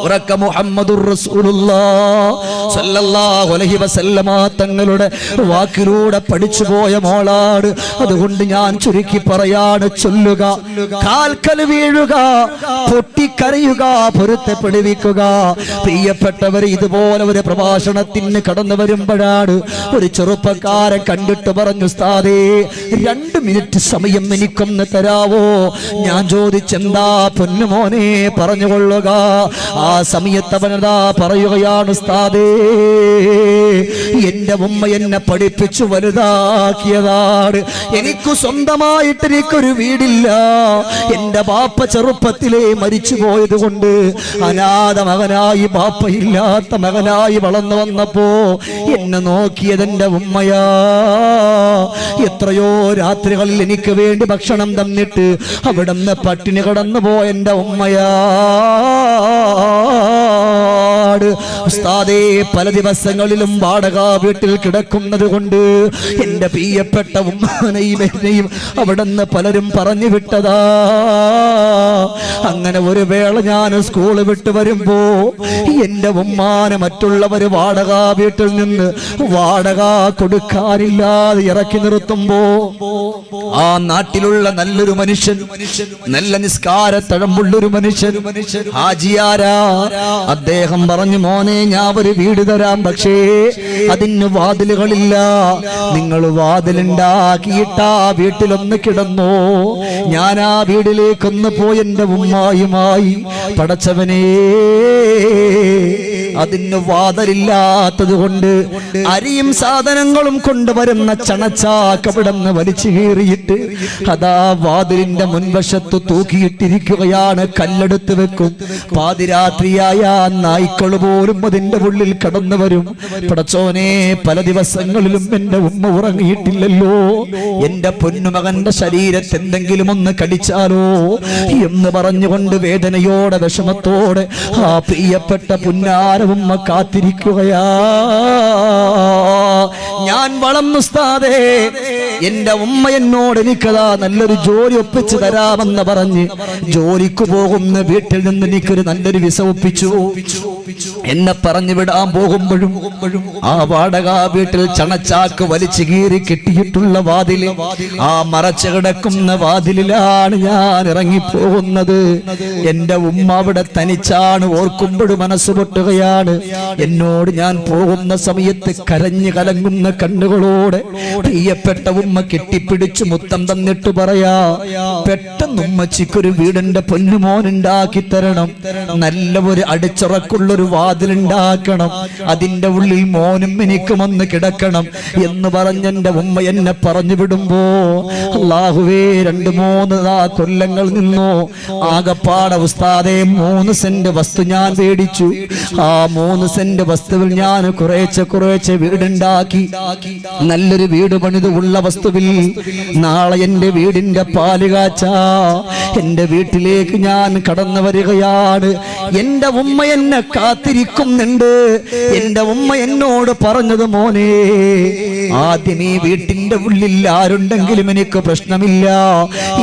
ഉറക്ക മുഹമ്മദുർ റസൂലുള്ളാഹ് സല്ലല്ലാഹു അലൈഹി വസല്ലമ തങ്ങളുടെ വാക്കിലൂടെ പഠിച്ചുപോയ മോളാണ്. അതുകൊണ്ട് ഞാൻ ചുരുക്കി പറയാണ്, ചൊല്ലുക, കാൽക്കൽ വീഴുക, പൊട്ടിക്കരയുക, പൊരുത്തപ്പെടുവിക്കുക. പ്രിയപ്പെട്ടവർ, ഇതുപോലെ ഒരു പ്രഭാഷണത്തിന് കടന്നു വരുമ്പോഴാണ് ഒരു ചെറുപ്പക്കാരൻ കണ്ടിട്ട് പറഞ്ഞു, ഉസ്താദേ 2 മിനിറ്റ് സമയം എനിക്കൊന്ന് തരാവോ? ഞാൻ ചോദിച്ചെന്താ പൊന്നുമോനെ പറഞ്ഞുകൊള്ളുക. ആ സമയത്ത് അവനതാ പറയുകയാണ്, ഉസ്താദേ എന്റെ ഉമ്മ എന്നെ പഠിപ്പിച്ചു വലുതാക്കിയതാണ്. എനിക്ക് സ്വന്തമായിട്ട് എനിക്കൊരു വീടില്ല. എന്റെ ബാപ്പ ചെറുപ്പത്തിലേ മരിച്ചു പോയത് കൊണ്ട് അനാഥ മകനായി, ബാപ്പയില്ലാത്ത മകനായി വളർന്നു വന്നപ്പോ എന്നെ നോക്കിയതെന്റെ ഉമ്മയാ. എത്രയോ രാത്രികളിൽ എനിക്ക് വേണ്ടി ഭക്ഷണം തന്നിട്ട് അവിടുന്ന് പട്ടിണി കടന്നു പോയ എന്റെ ഉമ്മയാ. ഉസ്താദേ പല ദിവസങ്ങളിലും വാടക വീട്ടിൽ കിടക്കുന്നത് കൊണ്ട് എന്റെ പ്രിയപ്പെട്ട ഉമ്മാനെയും എന്നെയും അവിടുന്ന് പലരും പറഞ്ഞു വിട്ടതാ. അങ്ങനെ ഒരു വേള ഞാൻ സ്കൂൾ വിട്ട് വരുമ്പോ എന്റെ ഉമ്മാനെ മറ്റുള്ളവര് വാടക വീട്ടിൽ നിന്ന് വാടക കൊടുക്കാനില്ലാതെ ഇറക്കി നിർത്തുമ്പോ ആ നാട്ടിലുള്ള നല്ലൊരു മനുഷ്യൻ, നല്ല നിസ്കാര തഴമ്പുള്ളൊരു മനുഷ്യൻ, ഹാജിയാരാ, അദ്ദേഹം പറഞ്ഞു, മോനെ ഞാൻ ഒരു വീട് തരാം, പക്ഷേ അതിന് വാതിലുകളില്ല. നിങ്ങൾ വാതിലുണ്ടാക്കിയിട്ട് ആ വീട്ടിലൊന്ന് കിടന്നോ. ഞാൻ ആ വീട്ടിലേക്കൊന്ന് പോയി എന്റെ ഉമ്മായുമായി. പടച്ചവനേ, അതിന് വാതിലില്ലാത്തത് കൊണ്ട് അരിയും സാധനങ്ങളും കൊണ്ടുവരുന്ന ചണച്ചാക്ക് അവിടുന്ന് വലിച്ചു കീറിയിട്ട് അതാ വാതിലിന്റെ മുൻവശത്ത് തൂക്കിയിട്ടിരിക്കുകയാണ്. കല്ലെടുത്ത് വെക്കും. പാതിരാത്രിയായ നായ്ക്കള് പോലും അതിന്റെ ഉള്ളിൽ കടന്നു വരും. പടച്ചോനെ, പല ദിവസങ്ങളിലും എന്റെ ഉമ്മ ഉറങ്ങിയിട്ടില്ലല്ലോ. എന്റെ പൊന്നുമകന്റെ ശരീരത്തെ എന്തെങ്കിലും ഒന്ന് കടിച്ചാലോ എന്ന് പറഞ്ഞുകൊണ്ട് വേദനയോടെ വിഷമത്തോടെ ആ പ്രിയപ്പെട്ട പുന്നാര ഉമ്മ കാത്തിരിക്കുകയാ. ഞാൻ വളർന്നു ഉസ്താദേ, എന്റെ ഉമ്മ എന്നോട് എനിക്കതാ നല്ലൊരു ജോലി ഒപ്പിച്ചു തരാമെന്ന് പറഞ്ഞ് ജോലിക്ക് പോകുന്ന വീട്ടിൽ നിന്ന് എനിക്കൊരു നല്ലൊരു വിസ ഒപ്പിച്ചു. എന്നെ പറഞ്ഞു വിടാൻ പോകുമ്പോഴും ആ വാടക വീട്ടിൽ ചണച്ചാക്ക് വലിച്ചു കീറി കെട്ടിയിട്ടുള്ള വാതില്, ആ മറച്ചു കിടക്കുന്ന വാതിലിലാണ് ഞാൻ ഇറങ്ങിപ്പോകുന്നത്. എന്റെ ഉമ്മ അവിടെ തനിച്ചാണ്. ഓർക്കുമ്പോഴും മനസ്സ് പൊട്ടുകയാണ്. എന്നോട് ഞാൻ പോകുന്ന സമയത്ത് കരഞ്ഞു കലങ്ങുന്ന കണ്ണുകളോടെ പ്രിയപ്പെട്ട ഉമ്മ കെട്ടിപ്പിടിച്ചു മുത്തം തന്നിട്ട് പറയാ, പെട്ടെന്ന് ഉമ്മച്ചിക്കൊരു വീടിന്റെ പൊന്നുമോൻ ഉണ്ടാക്കി തരണം. നല്ല ഒരു അടിച്ചുറക്കുള്ള കൊണ്ടൊരു വാതിലുണ്ടാക്കണം, അതിന്റെ ഉള്ളിൽ മോനും എനിക്കും ഒന്ന് കിടക്കണം എന്ന് പറഞ്ഞെന്റെ ഉമ്മ എന്നെ പറഞ്ഞു വിടുമ്പോ അല്ലാഹുവേ 2-3 കൊല്ലങ്ങൾ നിന്നു. ആകപ്പാടെ ഉസ്താദേ 3 സെന്റ് വസ്തു ഞാൻ മേടിച്ചു. ആ 3 സെന്റ് വസ്തുവിൽ ഞാൻ കുറേശ്ശെ വീടുണ്ടാക്കി. നല്ലൊരു വീട് പണിത് ഉള്ള വസ്തുവിൽ നാളെ എന്റെ വീടിന്റെ പാല് കാച്ചാ എന്റെ വീട്ടിലേക്ക് ഞാൻ കടന്നു വരികയാണ്. എന്റെ ഉമ്മ എന്നെ കാത്തിരിക്കുന്നുണ്ട്. എന്റെ ഉമ്മ എന്നോട് പറഞ്ഞത്, മോനെ ആദ്യം ഈ വീട്ടിന്റെ ഉള്ളിൽ ആരുണ്ടെങ്കിലും എനിക്ക് പ്രശ്നമില്ല.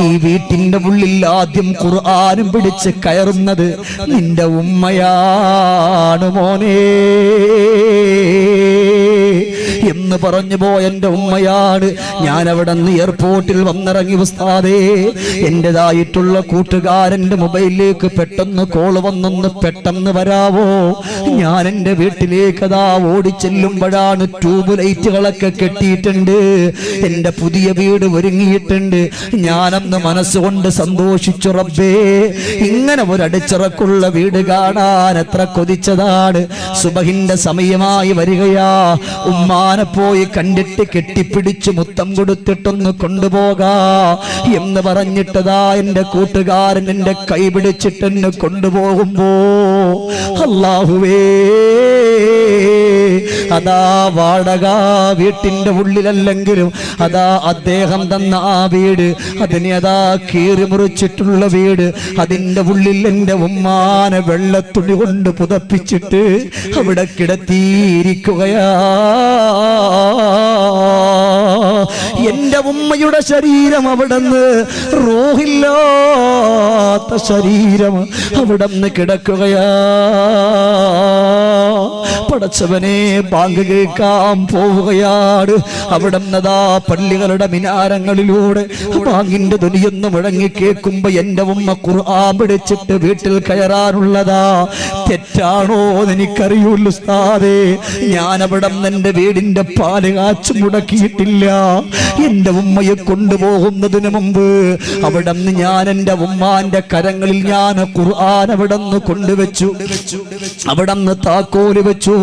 ഈ വീട്ടിന്റെ ഉള്ളിൽ ആദ്യം ഖുർആനും പിടിച്ച് കയറുന്നത് നിന്റെ ഉമ്മയാണ് മോനെ എന്ന് പറഞ്ഞു പോയ എന്റെ ഉമ്മയാണ്. ഞാൻ അവിടെ നിന്ന് എയർപോർട്ടിൽ വന്നിറങ്ങി ഉസ്താദേ, എന്റേതായിട്ടുള്ള കൂട്ടുകാരന്റെ മൊബൈലിലേക്ക് പെട്ടെന്ന് കോള് വന്നൊന്ന് പെട്ടെന്ന് വരാവോ? ഞാൻ എന്റെ വീട്ടിലേക്ക് അതാ ഓടിച്ചെല്ലുമ്പോഴാണ് ട്യൂബ് ലൈറ്റുകളൊക്കെ കെട്ടിയിട്ടുണ്ട്, എന്റെ പുതിയ വീട് ഒരുങ്ങിയിട്ടുണ്ട്. ഞാനന്ന് മനസ്സുകൊണ്ട് സന്തോഷിച്ചു. റബ്ബേ, ഇങ്ങനെ ഒരു അടിച്ചിറക്കുള്ള വീട് കാണാൻ എത്ര കൊതിച്ചതാണ്. സുബഹിന്റെ സമയമായി വരികയാ. ഉമ്മാനെ പോയി കണ്ടിട്ട് കെട്ടിപ്പിടിച്ച് മുത്തം കൊടുത്തിട്ടൊന്ന് കൊണ്ടുപോകാ എന്ന് പറഞ്ഞിട്ടതാ എന്റെ കൂട്ടുകാരൻ എന്റെ കൈ പിടിച്ചിട്ട് എന്നെ കൊണ്ടുപോകുമ്പോ അല്ലാഹുവേ, അതാ വാടക വീട്ടിന്റെ ഉള്ളിലല്ലെങ്കിലും അതാ അദ്ദേഹം തന്ന ആ വീട്, അതിനെ അതാ കീറി മുറിച്ചിട്ടുള്ള വീട്, അതിന്റെ ഉള്ളിൽ എന്റെ ഉമ്മാനെ വെള്ളത്തുണി കൊണ്ട് പുതപ്പിച്ചിട്ട് അവിടെ കിടത്തിയിരിക്കുകയാ. എന്റെ ഉമ്മയുടെ ശരീരം അവിടുന്ന് റൂഹില്ലാത്ത ശരീരം അവിടുന്ന് കിടക്കുകയാ. പടച്ചവനെ, ബാങ്ക് കേൾക്കാൻ പോവുകയാണ്. അവിടുന്നതാ പള്ളികളുടെ മിനാരങ്ങളിലൂടെ ബാങ്കിന്റെ ധ്വനിയൊന്ന് മുഴങ്ങി കേൾക്കുമ്പോ എന്റെ ഉമ്മ ഖുർആൻ പിടിച്ചിട്ട് വീട്ടിൽ കയറാനുള്ളതാ. തെറ്റാണോ എനിക്കറിയൂല്ല ഉസ്താദേ. ഞാൻ അവിടെ എന്റെ വീടിന്റെ പാല് കാച്ചു മുടക്കിയിട്ടില്ല. എന്റെ ഉമ്മയെ കൊണ്ടുപോകുന്നതിന് മുമ്പ് അവിടെ ഞാൻ എന്റെ ഉമ്മാന്റെ കരങ്ങളിൽ ഞാൻ ഖുർആൻ അവിടെ കൊണ്ടുവച്ചു. അവിടെ താക്കോല് വെച്ചു.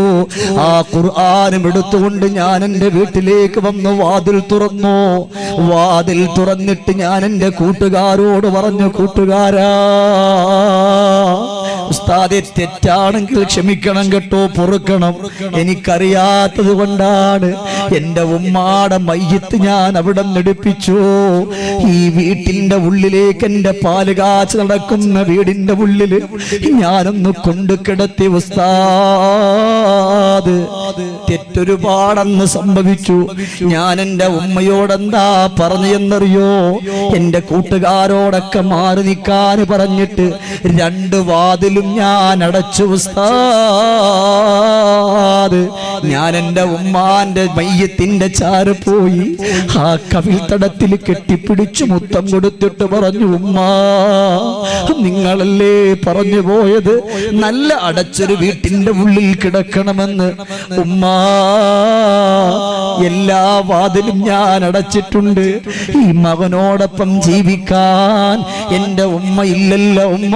ആ ഖുർആനും എടുത്തുകൊണ്ട് ഞാൻ എന്റെ വീട്ടിലേക്ക് വന്നു. വാതിൽ തുറന്നു. വാതിൽ തുറന്നിട്ട് ഞാൻ എന്റെ കൂട്ടുകാരോട് പറഞ്ഞു, കൂട്ടുകാരാ, ഉസ്താദെ തെറ്റാണെങ്കിൽ ക്ഷമിക്കണം കേട്ടോ, പൊറുക്കണം. എനിക്കറിയാത്തത് കൊണ്ടാണ്. എന്റെ ഉമ്മാടെ മയ്യത്ത് ഞാൻ അവിടെ നെടുപ്പിച്ചു. ഈ വീട്ടിന്റെ ഉള്ളിലേക്ക് എന്റെ പാല് കാച്ച് നടക്കുന്ന വീടിന്റെ ഉള്ളില് ഞാനൊന്ന് കൊണ്ടു കിടത്തി. ഉസ്താദ്, തെറ്റൊരുപാടന്ന് സംഭവിച്ചു. ഞാൻ എന്റെ ഉമ്മയോടെന്താ പറഞ്ഞു എന്നറിയോ? എന്റെ കൂട്ടുകാരോടൊക്കെ മാറി നിൽക്കാൻ പറഞ്ഞിട്ട് 2 വാതിലും ഞാൻ അടച്ചു. ഉസ്താദ്, ഞാൻ എന്റെ ഉമ്മാന്റെ മയ്യത്തിന്റെ ചാറ് പോയി ആ കവിൾത്തടത്തിൽ കെട്ടിപ്പിടിച്ചു മുത്തം കൊടുത്തിട്ട് പറഞ്ഞു, ഉമ്മാ, നിങ്ങളല്ലേ പറഞ്ഞു പോയത് നല്ല അടച്ചൊരു വീട്ടിന്റെ ഉള്ളിൽ കിടക്കണമെന്ന്. ഉമ്മാ, എല്ലാ വാതിലും ഞാൻ അടച്ചിട്ടുണ്ട്. ഈ മകനോടൊപ്പം ജീവിക്കാൻ എന്റെ ഉമ്മ ഇല്ലല്ലോ ഉമ്മ.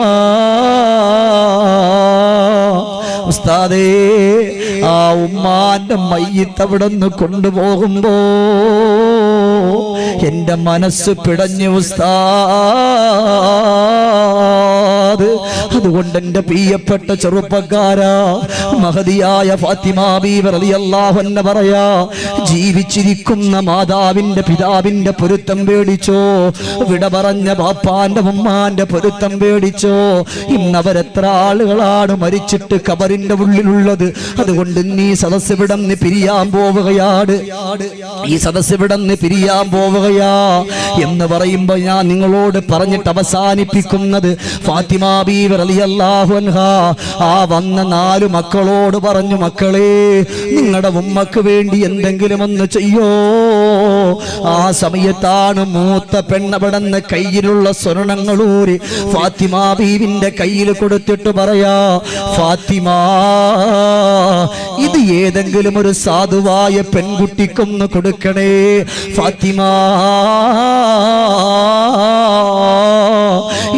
ഉസ്താദേ, ആ ഉമ്മാന്റെ മയ്യിത്ത് അവിടെ നിന്ന് കൊണ്ടുപോകുമ്പോ എന്റെ മനസ്സ് പിടഞ്ഞു ഉസ്താദ്. അതുകൊണ്ട് എന്റെ പ്രിയപ്പെട്ട ചെറുപ്പക്കാരാ, മഹദിയായ ഫാത്തിമ ബീവി റളിയല്ലാഹു അൻഹ പറയാ, ജീവിച്ചിരിക്കുന്ന മാതാവിന്റെ പിതാവിന്റെ പൊരുത്തം പേടിച്ചോ, വിട പറഞ്ഞ ബാപ്പാന്റെ ഉമ്മാന്റെ പൊരുത്തം പേടിച്ചോ. ഇന്നവരെത്ര ആളുകളാണ് മരിച്ചിട്ട് കബറിന്റെ ഉള്ളിലുള്ളത്. അതുകൊണ്ട് നീ സദസ്സ് വിടന്ന് പിരിയാൻ പോവുകയാണ്. ഈ സദസ്സ് വിടന്ന് പിരിയാൻ പോവുകയാ എന്ന് പറയുമ്പോ ഞാൻ നിങ്ങളോട് പറഞ്ഞിട്ട് അവസാനിപ്പിക്കുന്നത്, ഫാത്തിമ ബീവി റളിയല്ലാഹു അൻഹ ആ വന്ന 4 മക്കളോട് പറഞ്ഞു, മക്കളെ, നിങ്ങളുടെ ഉമ്മക്ക് വേണ്ടി എന്തെങ്കിലും ഒന്ന് ചെയ്യോ. ആ സമയത്താണ് മൂത്ത പെണ്ണവിടന്ന് കയ്യിലുള്ള സ്വർണങ്ങളൂരി ഫാത്തിമ ബീവിന്റെ കയ്യിൽ കൊടുത്തിട്ട് പറയാ, ഫാത്തിമ, ഇത് ഏതെങ്കിലും ഒരു സാധുവായ പെൺകുട്ടിക്കൊന്ന് കൊടുക്കണേ ഫാത്തിമ.